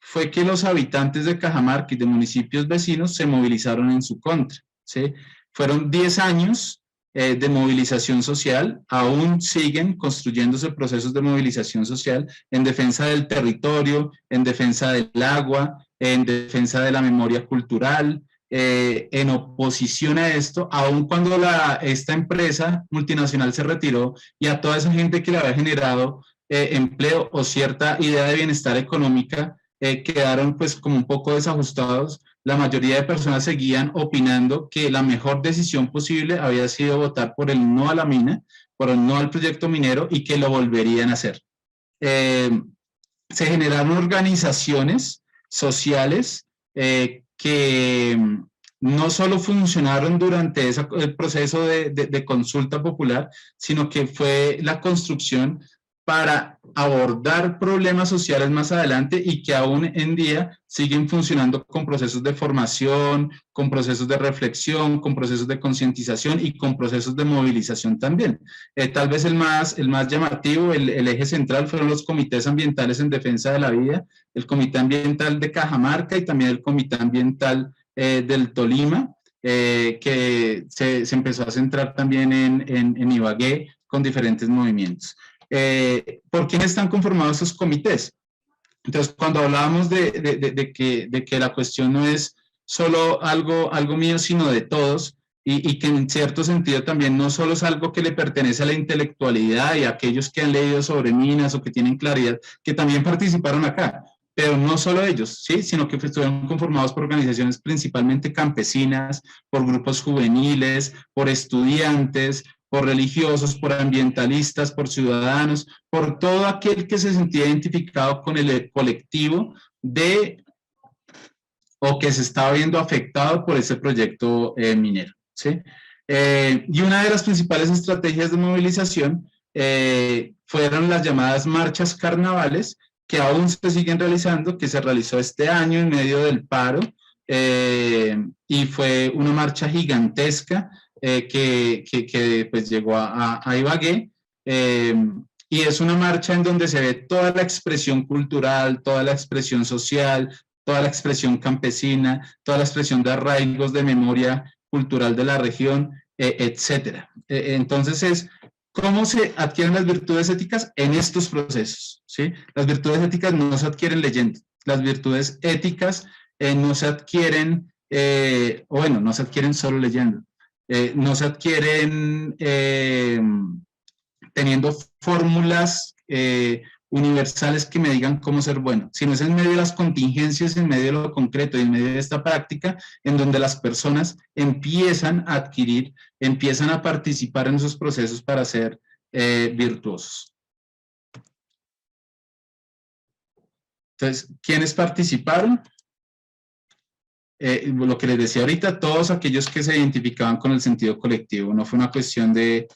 fue que los habitantes de Cajamarca y de municipios vecinos se movilizaron en su contra, ¿sí? Fueron 10 años de movilización social. Aún siguen construyéndose procesos de movilización social en defensa del territorio, en defensa del agua, en defensa de la memoria cultural, en oposición a esto, aun cuando esta empresa multinacional se retiró y a toda esa gente que le había generado empleo o cierta idea de bienestar económica quedaron pues como un poco desajustados. La mayoría de personas seguían opinando que la mejor decisión posible había sido votar por el no a la mina, por el no al proyecto minero y que lo volverían a hacer. Se generaron organizaciones sociales que no solo funcionaron durante el proceso de consulta popular, sino que fue la construcción para abordar problemas sociales más adelante y que aún en día siguen funcionando con procesos de formación, con procesos de reflexión, con procesos de concientización y con procesos de movilización también. Tal vez el más llamativo, el eje central fueron los comités ambientales en defensa de la vida, el Comité Ambiental de Cajamarca y también el Comité Ambiental del Tolima, que se empezó a centrar también en Ibagué con diferentes movimientos. ¿Por quién están conformados esos comités? Entonces, cuando hablábamos de que la cuestión no es solo algo mío, sino de todos, y que en cierto sentido también no solo es algo que le pertenece a la intelectualidad y a aquellos que han leído sobre minas o que tienen claridad, que también participaron acá, pero no solo ellos, ¿sí? Sino que estuvieron conformados por organizaciones principalmente campesinas, por grupos juveniles, por estudiantes, por religiosos, por ambientalistas, por ciudadanos, por todo aquel que se sentía identificado con el colectivo o que se estaba viendo afectado por ese proyecto minero, ¿sí? Y una de las principales estrategias de movilización fueron las llamadas marchas carnavales, que aún se siguen realizando, que se realizó este año en medio del paro, y fue una marcha gigantesca que pues llegó a Ibagué, y es una marcha en donde se ve toda la expresión cultural, toda la expresión social, toda la expresión campesina, toda la expresión de arraigos de memoria cultural de la región, etcétera. Entonces es ¿cómo se adquieren las virtudes éticas? En estos procesos, ¿sí? Las virtudes éticas no se adquieren leyendo, las virtudes éticas no se adquieren, no se adquieren solo leyendo, no se adquieren teniendo fórmulas universales que me digan cómo ser bueno, sino es en medio de las contingencias, en medio de lo concreto y en medio de esta práctica en donde las personas empiezan a adquirir, empiezan a participar en esos procesos para ser virtuosos. Entonces, ¿quiénes participaron? Lo que les decía ahorita, todos aquellos que se identificaban con el sentido colectivo. No fue una cuestión de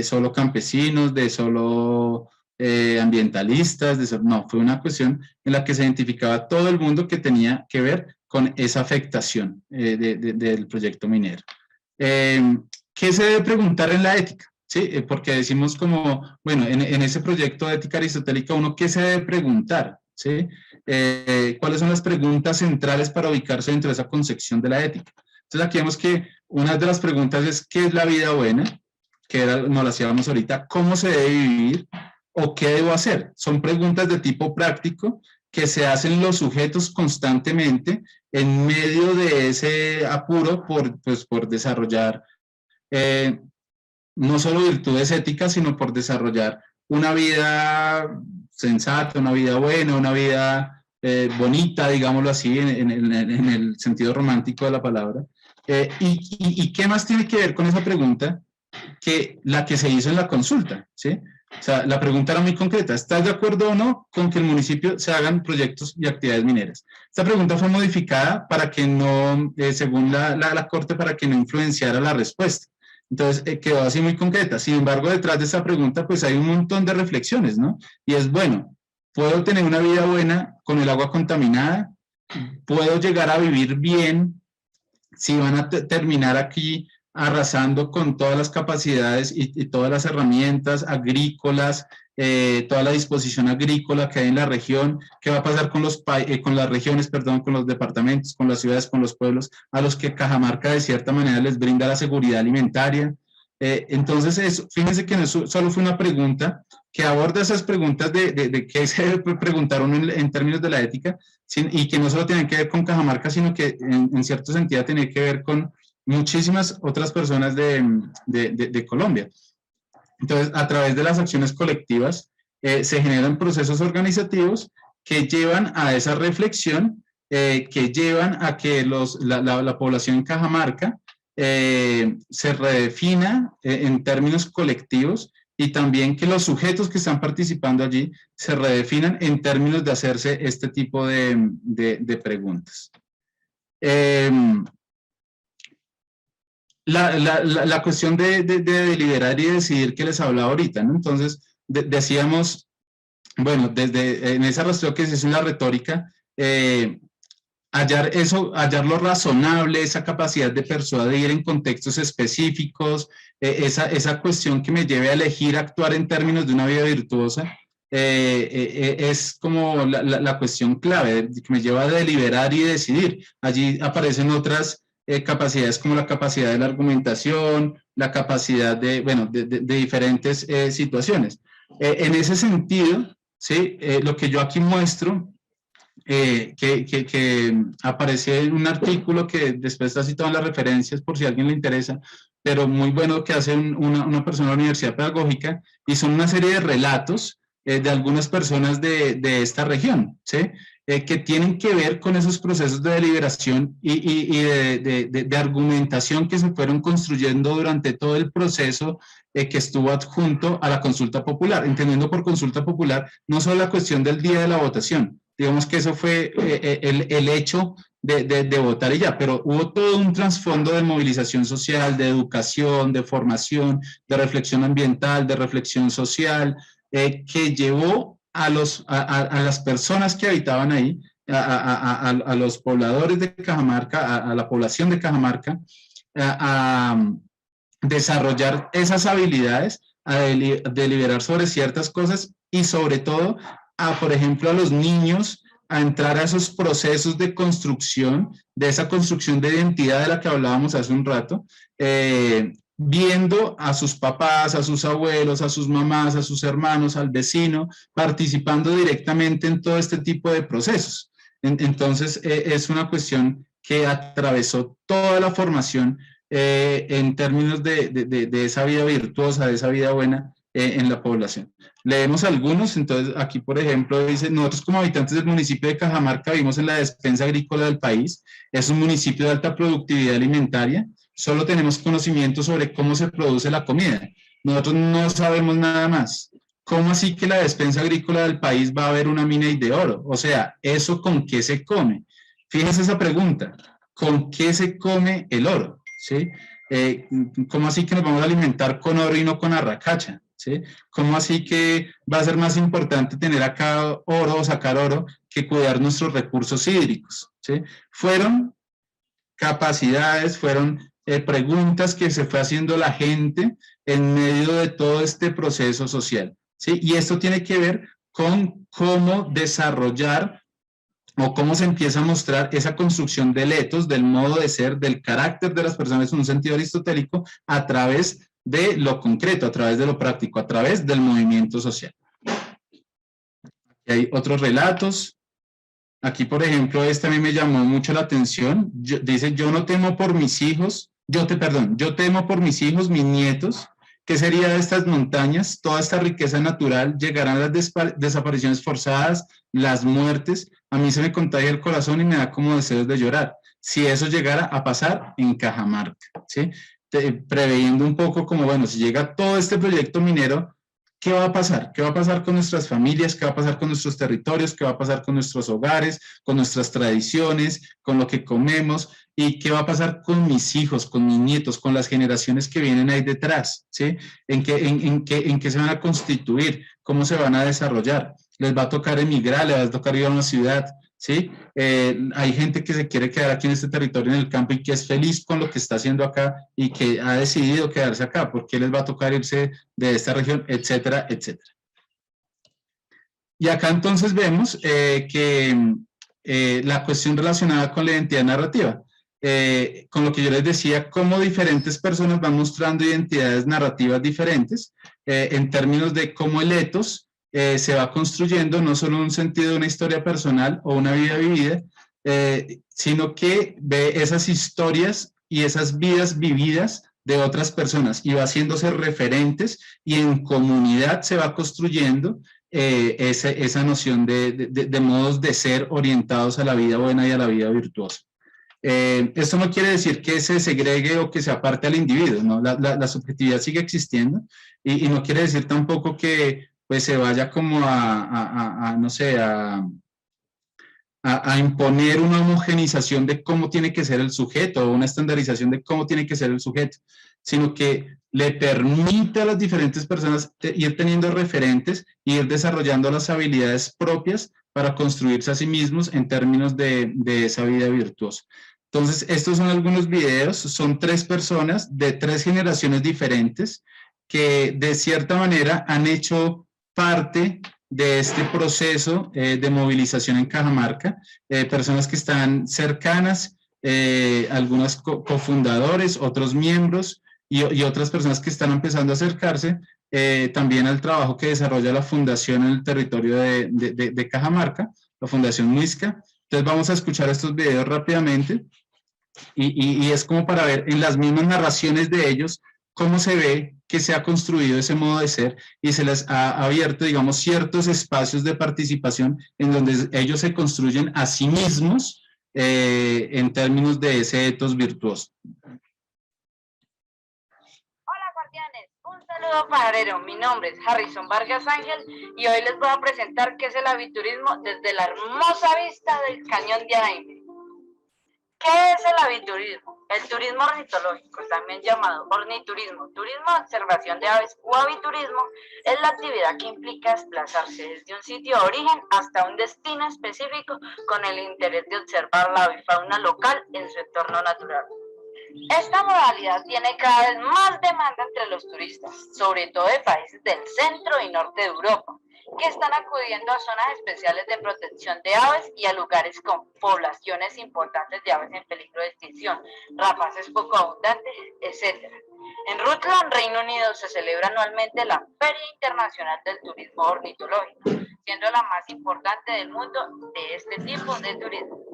solo campesinos, de solo ambientalistas, no, fue una cuestión en la que se identificaba todo el mundo que tenía que ver con esa afectación del proyecto minero. ¿Qué se debe preguntar en la ética? ¿Sí? Porque decimos como, bueno, en ese proyecto de ética aristotélica, uno, ¿qué se debe preguntar? ¿Sí? ¿Cuáles son las preguntas centrales para ubicarse dentro de esa concepción de la ética? Entonces aquí vemos que una de las preguntas es ¿qué es la vida buena? Que nos la hacíamos ahorita, ¿cómo se debe vivir? ¿O qué debo hacer? Son preguntas de tipo práctico que se hacen los sujetos constantemente en medio de ese apuro por desarrollar no solo virtudes éticas, sino por desarrollar una vida sensata, una vida buena, una vida bonita, digámoslo así, en el sentido romántico de la palabra. ¿Y qué más tiene que ver con esa pregunta que la que se hizo en la consulta? ¿Sí? O sea, la pregunta era muy concreta. ¿Estás de acuerdo o no con que el municipio se hagan proyectos y actividades mineras? Esta pregunta fue modificada para que no, según la Corte, para que no influenciara la respuesta. Entonces, quedó así muy concreta. Sin embargo, detrás de esta pregunta, pues hay un montón de reflexiones, ¿no? Y es, bueno, ¿puedo tener una vida buena con el agua contaminada? ¿Puedo llegar a vivir bien si van a terminar aquí arrasando con todas las capacidades y todas las herramientas agrícolas, toda la disposición agrícola que hay en la región? ¿Qué va a pasar con las regiones, perdón, con los departamentos, con las ciudades, con los pueblos, a los que Cajamarca de cierta manera les brinda la seguridad alimentaria? Entonces, fíjense que no solo fue una pregunta que aborda esas preguntas de qué se debe preguntar uno en términos de la ética, y que no solo tienen que ver con Cajamarca, sino que en cierto sentido tiene que ver con muchísimas otras personas de Colombia. Entonces, a través de las acciones colectivas, se generan procesos organizativos que llevan a esa reflexión, que llevan a que la población en Cajamarca se redefina en términos colectivos, y también que los sujetos que están participando allí se redefinan en términos de hacerse este tipo de preguntas. La cuestión de deliberar y decidir que les hablaba ahorita, ¿no? Entonces, decíamos, bueno, en ese rastreo que se hizo en la retórica, hallar lo razonable, esa capacidad de persuadir en contextos específicos, esa cuestión que me lleve a elegir actuar en términos de una vida virtuosa, es como la cuestión clave, que me lleva a deliberar y decidir. Allí aparecen otras capacidades, como la capacidad de la argumentación, la capacidad de diferentes situaciones. En ese sentido, ¿sí? Lo que yo aquí muestro, que aparece en un artículo que después está citado en las referencias por si a alguien le interesa, pero muy bueno, que hace una persona de la Universidad Pedagógica, y son una serie de relatos de algunas personas de esta región, ¿sí? Que tienen que ver con esos procesos de deliberación y de argumentación que se fueron construyendo durante todo el proceso que estuvo adjunto a la consulta popular, entendiendo por consulta popular no solo la cuestión del día de la votación, digamos que eso fue el hecho de votar y ya, pero hubo todo un trasfondo de movilización social, de educación, de formación, de reflexión ambiental, de reflexión social, que llevó a las personas que habitaban ahí, a los pobladores de Cajamarca, a la población de Cajamarca, a desarrollar esas habilidades, a deliberar sobre ciertas cosas, y sobre todo por ejemplo, a los niños a entrar a esos procesos de construcción, de esa construcción de identidad de la que hablábamos hace un rato, viendo a sus papás, a sus abuelos, a sus mamás, a sus hermanos, al vecino, participando directamente en todo este tipo de procesos. Entonces, es una cuestión que atravesó toda la formación en términos de esa vida virtuosa, de esa vida buena en la población. Leemos algunos. Entonces aquí, por ejemplo, dice: nosotros como habitantes del municipio de Cajamarca vivimos en la despensa agrícola del país. Es un municipio de alta productividad alimentaria. Solo tenemos conocimiento sobre cómo se produce la comida. Nosotros no sabemos nada más. ¿Cómo así que la despensa agrícola del país va a haber una mina de oro? O sea, ¿eso con qué se come? Fíjense esa pregunta. ¿Con qué se come el oro? ¿Sí? ¿Cómo así que nos vamos a alimentar con oro y no con arracacha? ¿Sí? ¿Cómo así que va a ser más importante tener acá oro o sacar oro que cuidar nuestros recursos hídricos? ¿Sí? Fueron capacidades, fueron preguntas que se fue haciendo la gente en medio de todo este proceso social, ¿sí? Y esto tiene que ver con cómo desarrollar o cómo se empieza a mostrar esa construcción del ethos, del modo de ser, del carácter de las personas en un sentido aristotélico, a través de lo concreto, a través de lo práctico, a través del movimiento social. Y hay otros relatos. Aquí, por ejemplo, este a mí me llamó mucho la atención. Dice: yo no temo por mis hijos, yo temo por mis hijos, mis nietos. ¿Qué sería de estas montañas? Toda esta riqueza natural, llegarán las desapariciones forzadas, las muertes. A mí se me contagia el corazón y me da como deseos de llorar. Si eso llegara a pasar en Cajamarca, ¿sí? Preveyendo un poco como, bueno, si llega todo este proyecto minero, ¿qué va a pasar? ¿Qué va a pasar con nuestras familias? ¿Qué va a pasar con nuestros territorios? ¿Qué va a pasar con nuestros hogares, con nuestras tradiciones, con lo que comemos? ¿Y qué va a pasar con mis hijos, con mis nietos, con las generaciones que vienen ahí detrás? ¿Sí? ¿En qué se van a constituir? ¿Cómo se van a desarrollar? ¿Les va a tocar emigrar? ¿Les va a tocar ir a una ciudad? ¿Sí? Hay gente que se quiere quedar aquí en este territorio, en el campo, y que es feliz con lo que está haciendo acá y que ha decidido quedarse acá. ¿Por qué les va a tocar irse de esta región? Etcétera, etcétera. Y acá entonces vemos que la cuestión relacionada con la identidad narrativa. con lo que yo les decía, cómo diferentes personas van mostrando identidades narrativas diferentes en términos de cómo el etos se va construyendo no solo en un sentido de una historia personal o una vida vivida, sino que ve esas historias y esas vidas vividas de otras personas y va haciéndose referentes y en comunidad se va construyendo esa noción de modos de ser orientados a la vida buena y a la vida virtuosa. Esto no quiere decir que se segregue o que se aparte al individuo, ¿no? La subjetividad sigue existiendo y no quiere decir tampoco que pues, se vaya como no sé, a imponer una homogenización de cómo tiene que ser el sujeto o una estandarización de cómo tiene que ser el sujeto, sino que le permite a las diferentes personas ir teniendo referentes y ir desarrollando las habilidades propias para construirse a sí mismos en términos de esa vida virtuosa. Entonces, estos son algunos videos, son 3 personas de 3 generaciones diferentes que de cierta manera han hecho parte de este proceso de movilización en Cajamarca, personas que están cercanas, algunos cofundadores, otros miembros y otras personas que están empezando a acercarse también al trabajo que desarrolla la fundación en el territorio de Cajamarca, la Fundación Muisca. Entonces vamos a escuchar estos videos rápidamente y es como para ver en las mismas narraciones de ellos cómo se ve que se ha construido ese modo de ser y se les ha abierto, digamos, ciertos espacios de participación en donde ellos se construyen a sí mismos en términos de ese etos virtuoso. Hola guardianes, un saludo pajarero. Mi nombre es Harrison Vargas Ángel y hoy les voy a presentar qué es el aviturismo desde la hermosa vista del cañón de Araime. ¿Qué es el aviturismo? El turismo ornitológico, también llamado orniturismo, turismo de observación de aves o aviturismo, es la actividad que implica desplazarse desde un sitio de origen hasta un destino específico con el interés de observar la avifauna local en su entorno natural. Esta modalidad tiene cada vez más demanda entre los turistas, sobre todo de países del centro y norte de Europa, que están acudiendo a zonas especiales de protección de aves y a lugares con poblaciones importantes de aves en peligro de extinción, rapaces poco abundantes, etc. En Rutland, Reino Unido, se celebra anualmente la Feria Internacional del Turismo Ornitológico, siendo la más importante del mundo de este tipo de turismo.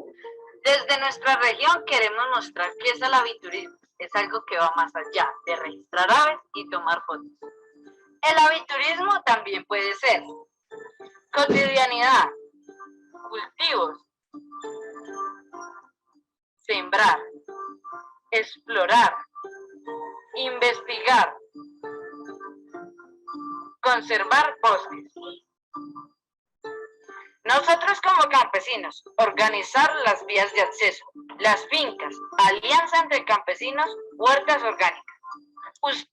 Desde nuestra región queremos mostrar que es el aviturismo. Es algo que va más allá de registrar aves y tomar fotos. El aviturismo también puede ser cotidianidad, cultivos, sembrar, explorar, investigar, conservar bosques. Nosotros como campesinos, organizar las vías de acceso, las fincas, alianza entre campesinos, huertas orgánicas.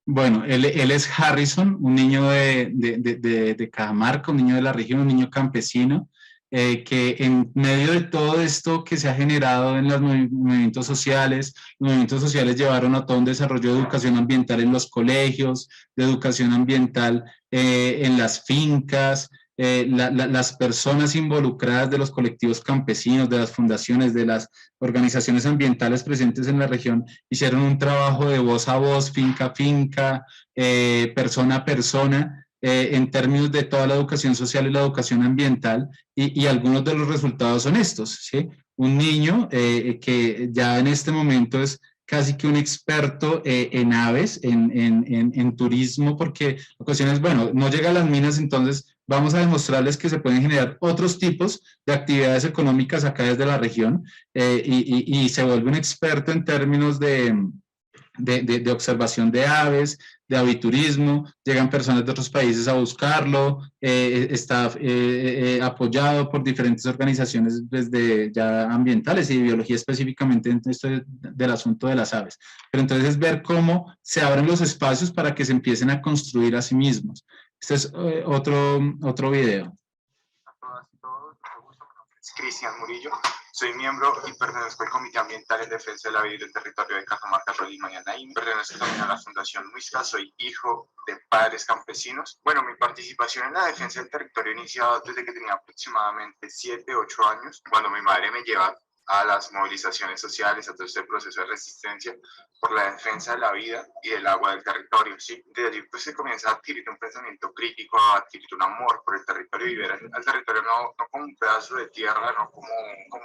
Bueno, él es Harrison, un niño de Cajamarca, un niño de la región, un niño campesino, que en medio de todo esto que se ha generado en los movimientos sociales llevaron a todo un desarrollo de educación ambiental en los colegios, de educación ambiental en las fincas, las personas involucradas de los colectivos campesinos, de las fundaciones, de las organizaciones ambientales presentes en la región, hicieron un trabajo de voz a voz, finca a finca, persona a persona, en términos de toda la educación social y la educación ambiental, y algunos de los resultados son estos, ¿sí? Un niño que ya en este momento es casi que un experto en aves, en turismo, porque la cuestión es, bueno, no llega a las minas, entonces vamos a demostrarles que se pueden generar otros tipos de actividades económicas acá desde la región y se vuelve un experto en términos de observación de aves, de aviturismo, llegan personas de otros países a buscarlo, está apoyado por diferentes organizaciones desde ya ambientales y de biología específicamente en esto del asunto de las aves. Pero entonces es ver cómo se abren los espacios para que se empiecen a construir a sí mismos. Este es otro video. A todas y todos, mucho gusto. Mi nombre es Cristian Murillo, soy miembro y pertenezco al Comité Ambiental en Defensa de la Vida y del Territorio de Cajamarca, Tolima y Anaíme. Pertenezco también a la Fundación Muisca, soy hijo de padres campesinos. Bueno, mi participación en la defensa del territorio inició desde que tenía aproximadamente 7, 8 años, cuando mi madre me lleva a las movilizaciones sociales, a todo este proceso de resistencia por la defensa de la vida y del agua del territorio. ¿Sí? De allí pues se comienza a adquirir un pensamiento crítico, a adquirir un amor por el territorio y ver al territorio no como un pedazo de tierra, no como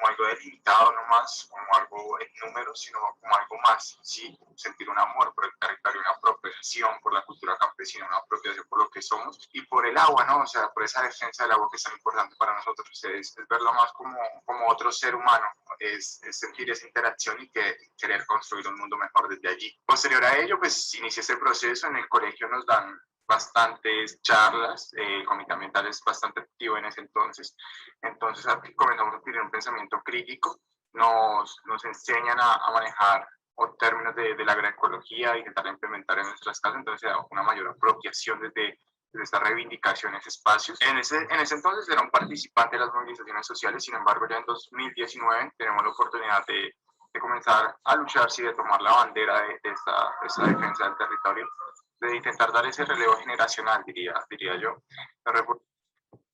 algo delimitado nomás, como algo en números, sino como algo más. ¿Sí? Sentir un amor por el territorio, una apropiación por la cultura campesina, una apropiación por lo que somos y por el agua, ¿no? O sea, por esa defensa del agua que es tan importante para nosotros. Es verlo más como otro ser humano. Es sentir esa interacción y querer construir un mundo mejor desde allí. Posterior a ello, pues inicia este proceso. En el colegio nos dan bastantes charlas, el comité ambiental es bastante activo en ese entonces comenzamos a tener un pensamiento crítico, nos enseñan a manejar términos de la agroecología e intentar implementar en nuestras casas, entonces se da una mayor apropiación desde esta reivindicación en espacios. En ese entonces era un participante de las movilizaciones sociales, sin embargo ya en 2019 tenemos la oportunidad de comenzar a luchar, sí, de tomar la bandera de esta defensa del territorio, de intentar dar ese relevo generacional, diría yo.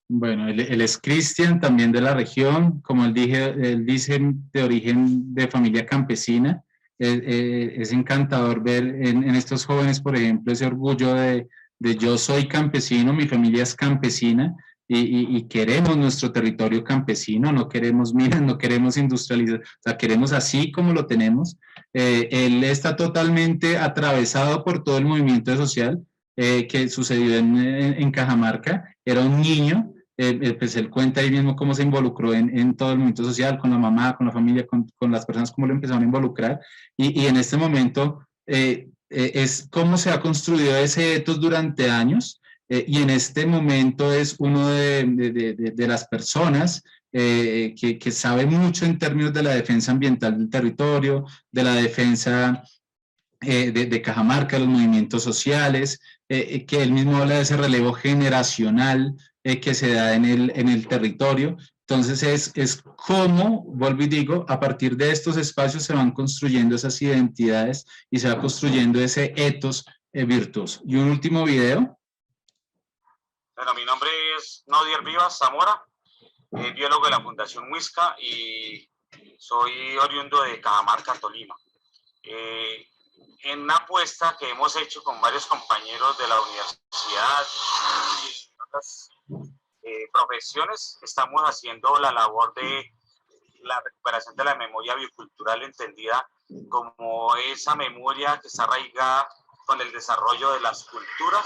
Bueno, él es Cristian, también de la región, como él dice de origen de familia campesina. Es encantador ver en estos jóvenes, por ejemplo, ese orgullo de yo soy campesino, mi familia es campesina y queremos nuestro territorio campesino, no queremos minas, no queremos industrializar, o sea, queremos así como lo tenemos. Él está totalmente atravesado por todo el movimiento social que sucedió en Cajamarca. Era un niño, pues él cuenta ahí mismo cómo se involucró en todo el movimiento social, con la mamá, con la familia, con las personas, cómo lo empezaron a involucrar, y en este momento es cómo se ha construido ese ethos durante años, y en este momento es uno de las personas que sabe mucho en términos de la defensa ambiental del territorio, de la defensa de Cajamarca, de los movimientos sociales, que él mismo habla de ese relevo generacional que se da en el territorio. Entonces es cómo, vuelvo y digo, a partir de estos espacios se van construyendo esas identidades y se va construyendo ese ethos virtuoso. Y un último video. Bueno, mi nombre es Nodier Vivas Zamora, biólogo de la Fundación Huisca y soy oriundo de Cajamarca, Tolima. En una apuesta que hemos hecho con varios compañeros de la universidad y otras profesiones, estamos haciendo la labor de la recuperación de la memoria biocultural, entendida como esa memoria que está arraigada con el desarrollo de las culturas,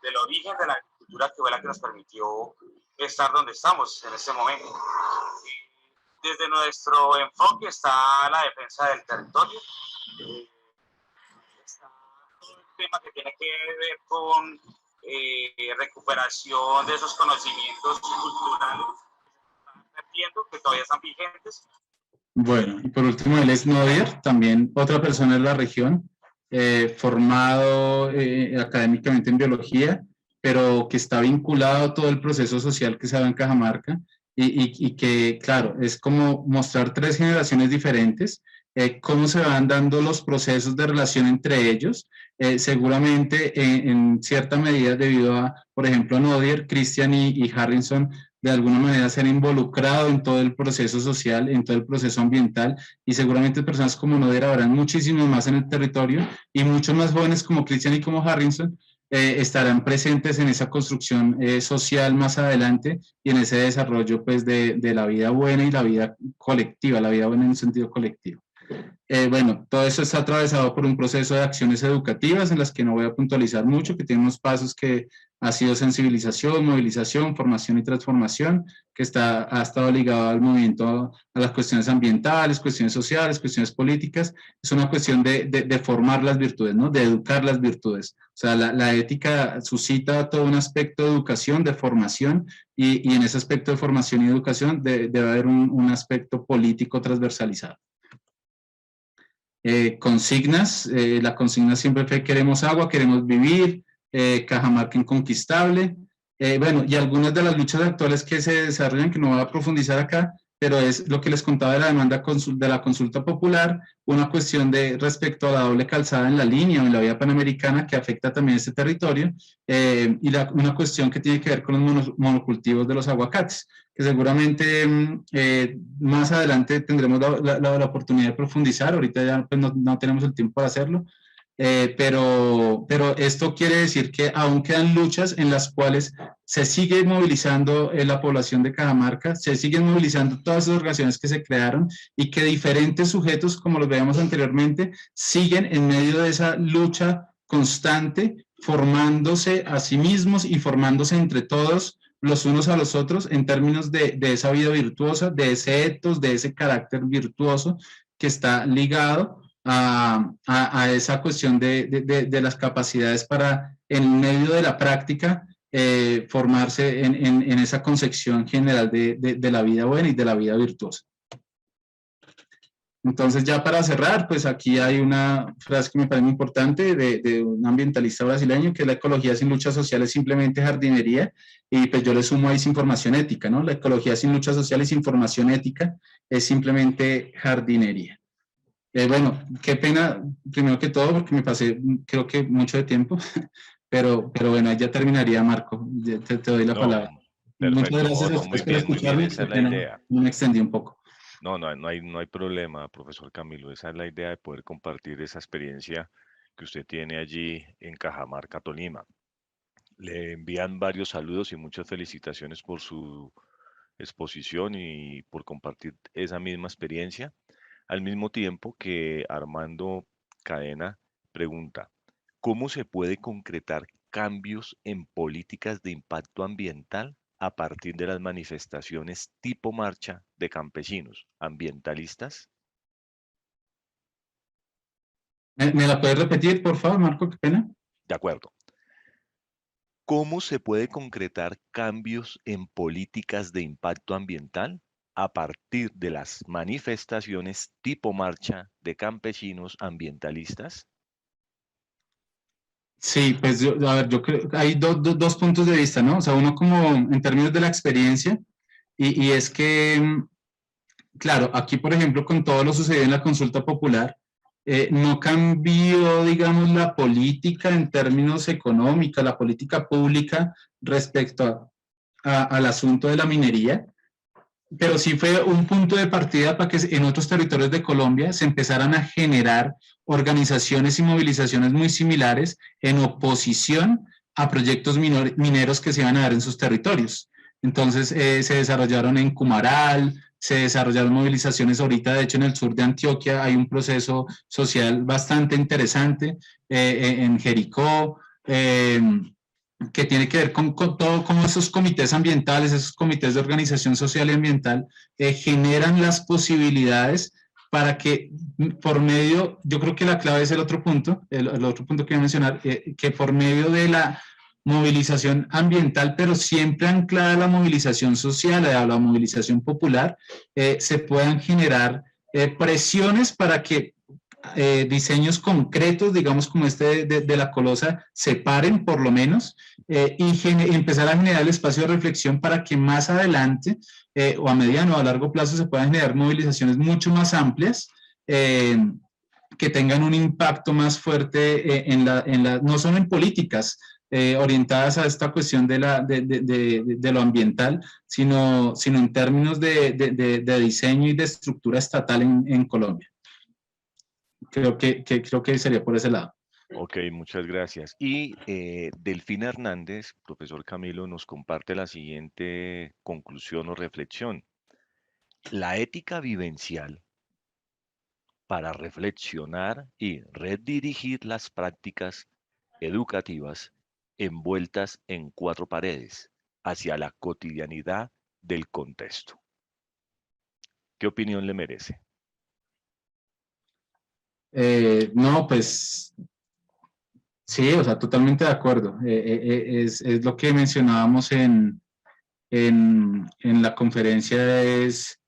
del origen de la agricultura, que fue la que nos permitió estar donde estamos en este momento. Desde nuestro enfoque está la defensa del territorio, está todo el tema que tiene que ver con recuperación de esos conocimientos culturales que todavía están vigentes. Bueno, y por último él es Nodier, también otra persona de la región, formado académicamente en biología, pero que está vinculado a todo el proceso social que se da en Cajamarca y que, claro, es como mostrar tres generaciones diferentes, cómo se van dando los procesos de relación entre ellos, seguramente en cierta medida debido a, por ejemplo, Nodier, Cristian y Harrison, de alguna manera se han involucrado en todo el proceso social, en todo el proceso ambiental, y seguramente personas como Nodier habrán muchísimos más en el territorio, y muchos más jóvenes como Cristian y como Harrison estarán presentes en esa construcción social más adelante, y en ese desarrollo pues de la vida buena y la vida colectiva, la vida buena en un sentido colectivo. Bueno, todo eso está atravesado por un proceso de acciones educativas en las que no voy a puntualizar mucho, que tiene unos pasos que ha sido sensibilización, movilización, formación y transformación, que ha estado ligado al movimiento, a las cuestiones ambientales, cuestiones sociales, cuestiones políticas. Es una cuestión de formar las virtudes, ¿no? De educar las virtudes. O sea, la ética suscita todo un aspecto de educación, de formación, y en ese aspecto de formación y educación debe haber un aspecto político transversalizado. Consignas, la consigna siempre fue queremos agua, queremos vivir, Cajamarca inconquistable, bueno, y algunas de las luchas actuales que se desarrollan, que no voy a profundizar acá, pero es lo que les contaba de la demanda de la consulta popular, una cuestión de respecto a la doble calzada en la línea o en la vía panamericana que afecta también este territorio, y una cuestión que tiene que ver con los monocultivos de los aguacates, que seguramente más adelante tendremos la oportunidad de profundizar. Ahorita ya pues, no tenemos el tiempo para hacerlo, pero esto quiere decir que aún quedan luchas en las cuales se sigue movilizando la población de Cajamarca, se siguen movilizando todas esas organizaciones que se crearon y que diferentes sujetos, como los veíamos anteriormente, siguen en medio de esa lucha constante, formándose a sí mismos y formándose entre todos los unos a los otros en términos de esa vida virtuosa, de ese ethos, de ese carácter virtuoso que está ligado a esa cuestión de las capacidades para, en medio de la práctica, formarse en esa concepción general de la vida buena y de la vida virtuosa. Entonces, ya para cerrar, pues aquí hay una frase que me parece muy importante de un ambientalista brasileño, que la ecología sin lucha social es simplemente jardinería, y pues yo le sumo ahí sin formación ética, ¿no? La ecología sin lucha social y sin formación ética es simplemente jardinería. Bueno, qué pena, primero que todo, porque me pasé, creo que mucho de tiempo, pero bueno, ya terminaría, Marco, te doy la palabra. Perfecto, Muchas gracias no, a ustedes por escucharme, esa es la idea. me extendí un poco. No hay problema, profesor Camilo. Esa es la idea de poder compartir esa experiencia que usted tiene allí en Cajamarca, Tolima. Le envían varios saludos y muchas felicitaciones por su exposición y por compartir esa misma experiencia. Al mismo tiempo que Armando Cadena pregunta, ¿cómo se puede concretar cambios en políticas de impacto ambiental a partir de las manifestaciones tipo marcha de campesinos ambientalistas? ¿Me la puedes repetir, por favor, Marco? Qué pena. De acuerdo. ¿Cómo se puede concretar cambios en políticas de impacto ambiental a partir de las manifestaciones tipo marcha de campesinos ambientalistas? Sí, pues a ver, yo creo que hay dos puntos de vista, ¿no? O sea, uno como en términos de la experiencia, y es que, claro, aquí, por ejemplo, con todo lo sucedido en la consulta popular, no cambió, digamos, la política en términos económicos, la política pública respecto al asunto de la minería, pero sí fue un punto de partida para que en otros territorios de Colombia se empezaran a generar organizaciones y movilizaciones muy similares en oposición a proyectos mineros que se iban a dar en sus territorios. Entonces se desarrollaron en Cumaral, se desarrollaron movilizaciones ahorita, de hecho en el sur de Antioquia hay un proceso social bastante interesante, en Jericó, que tiene que ver con todo, cómo esos comités ambientales, esos comités de organización social y ambiental generan las posibilidades para que por medio, yo creo que la clave es el otro punto que voy a mencionar, que por medio de la movilización ambiental, pero siempre anclada a la movilización social, a la movilización popular, se puedan generar presiones para que diseños concretos, digamos como este de la colosa, se paren por lo menos, y empezar a generar el espacio de reflexión para que más adelante, o a mediano o a largo plazo, se puedan generar movilizaciones mucho más amplias, que tengan un impacto más fuerte no solo en políticas orientadas a esta cuestión de lo ambiental, sino en términos de diseño y de estructura estatal en Colombia. Creo que sería por ese lado. Ok, muchas gracias. Y Delfina Hernández, profesor Camilo, nos comparte la siguiente conclusión o reflexión. La ética vivencial para reflexionar y redirigir las prácticas educativas envueltas en cuatro paredes hacia la cotidianidad del contexto. ¿Qué opinión le merece? No, pues sí, o sea, totalmente de acuerdo. Es lo que mencionábamos en la conferencia, es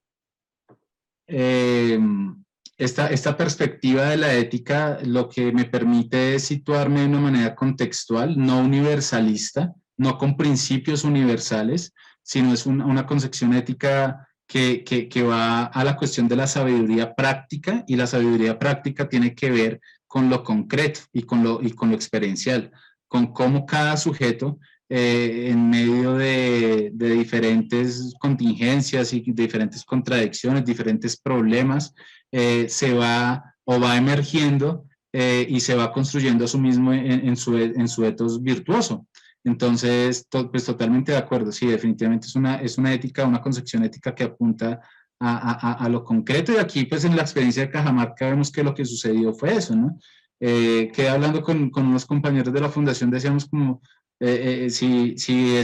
esta perspectiva de la ética lo que me permite es situarme de una manera contextual, no universalista, no con principios universales, sino es una concepción ética que va a la cuestión de la sabiduría práctica, y la sabiduría práctica tiene que ver con lo concreto y con lo experiencial, con cómo cada sujeto, en medio de diferentes contingencias y diferentes contradicciones, diferentes problemas, se va o va emergiendo y se va construyendo a sí mismo en su ethos virtuoso. Entonces, pues totalmente de acuerdo, sí, definitivamente es una ética, una concepción ética que apunta a lo concreto, y aquí pues en la experiencia de Cajamarca vemos que lo que sucedió fue eso, ¿no? Quedé hablando con unos compañeros de la fundación, decíamos como, si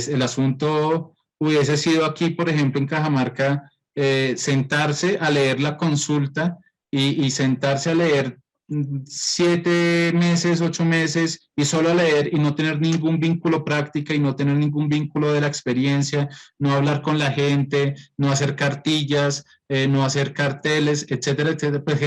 el asunto hubiese sido aquí, por ejemplo, en Cajamarca, sentarse a leer la consulta y sentarse a leer 7 meses, 8 meses, y solo leer y no tener ningún vínculo práctica y no tener ningún vínculo de la experiencia, no hablar con la gente, no hacer cartillas, no hacer carteles, etcétera, etcétera, pues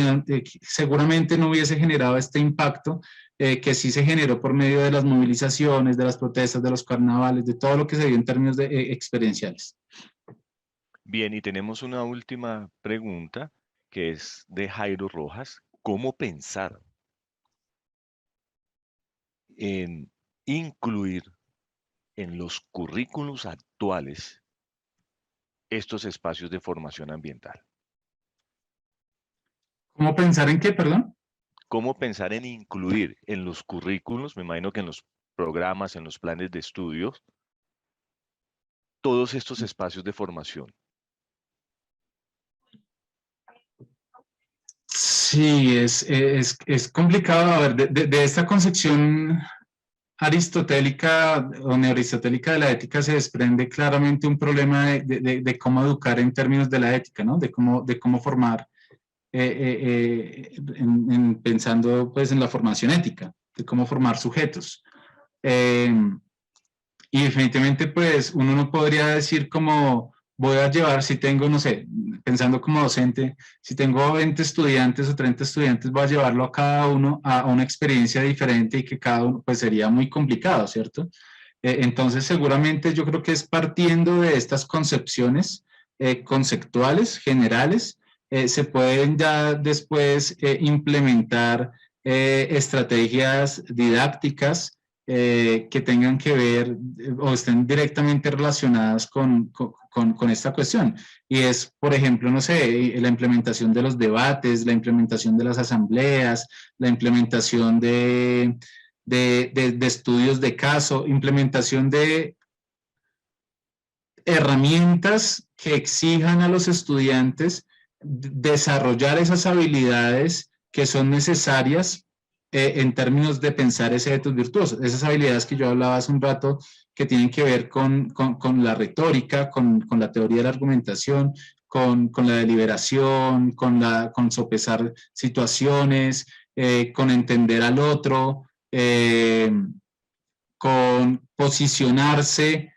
seguramente no hubiese generado este impacto que sí se generó por medio de las movilizaciones, de las protestas, de los carnavales, de todo lo que se dio en términos de, experienciales. Bien, y tenemos una última pregunta que es de Jairo Rojas. ¿Cómo pensar en incluir en los currículos actuales estos espacios de formación ambiental? ¿Cómo pensar en qué, perdón? ¿Cómo pensar en incluir en los currículos, me imagino que en los programas, en los planes de estudios, todos estos espacios de formación? Sí, es complicado. A ver, de esta concepción aristotélica o neoaristotélica de la ética se desprende claramente un problema de cómo educar en términos de la ética, ¿no? De cómo formar, pensando pues en la formación ética, de cómo formar sujetos. Y definitivamente, pues, uno no podría decir como voy a llevar, si tengo, no sé, pensando como docente, si tengo 20 estudiantes o 30 estudiantes, voy a llevarlo a cada uno a una experiencia diferente, y que cada uno, pues, sería muy complicado, ¿cierto? Entonces, seguramente yo creo que es partiendo de estas concepciones conceptuales, generales, se pueden ya después implementar estrategias didácticas que tengan que ver o estén directamente relacionadas con esta cuestión. Y es, por ejemplo, no sé, la implementación de los debates, la implementación de las asambleas, la implementación de estudios de caso, implementación de herramientas que exijan a los estudiantes desarrollar esas habilidades que son necesarias en términos de pensar ese ethos virtuoso. Esas habilidades que yo hablaba hace un rato, que tienen que ver con la retórica, con la teoría de la argumentación, con la deliberación, con sopesar situaciones, con entender al otro, con posicionarse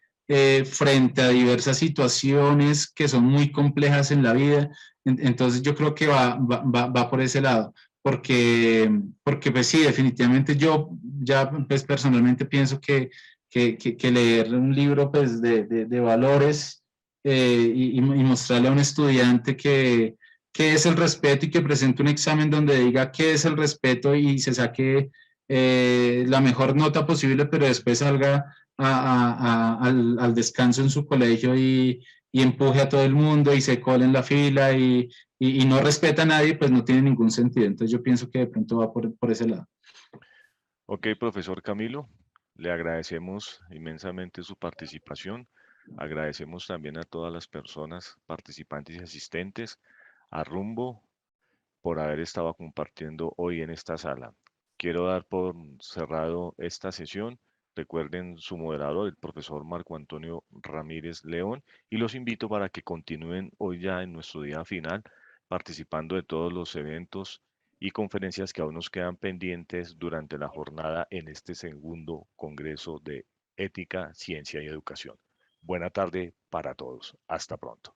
frente a diversas situaciones que son muy complejas en la vida. Entonces yo creo que va por ese lado, porque pues sí, definitivamente yo ya pues personalmente pienso que leer un libro pues de valores y mostrarle a un estudiante qué es el respeto, y que presente un examen donde diga qué es el respeto y se saque la mejor nota posible, pero después salga al descanso en su colegio y empuje a todo el mundo y se cole en la fila y no respeta a nadie, pues no tiene ningún sentido. Entonces yo pienso que de pronto va por ese lado. Ok, profesor Camilo, le agradecemos inmensamente su participación. Agradecemos también a todas las personas participantes y asistentes, a Rumbo, por haber estado compartiendo hoy en esta sala. Quiero dar por cerrado esta sesión. Recuerden su moderador, el profesor Marco Antonio Ramírez León, y los invito para que continúen hoy ya en nuestro día final, participando de todos los eventos y conferencias que aún nos quedan pendientes durante la jornada en este segundo Congreso de Ética, Ciencia y Educación. Buena tarde para todos. Hasta pronto.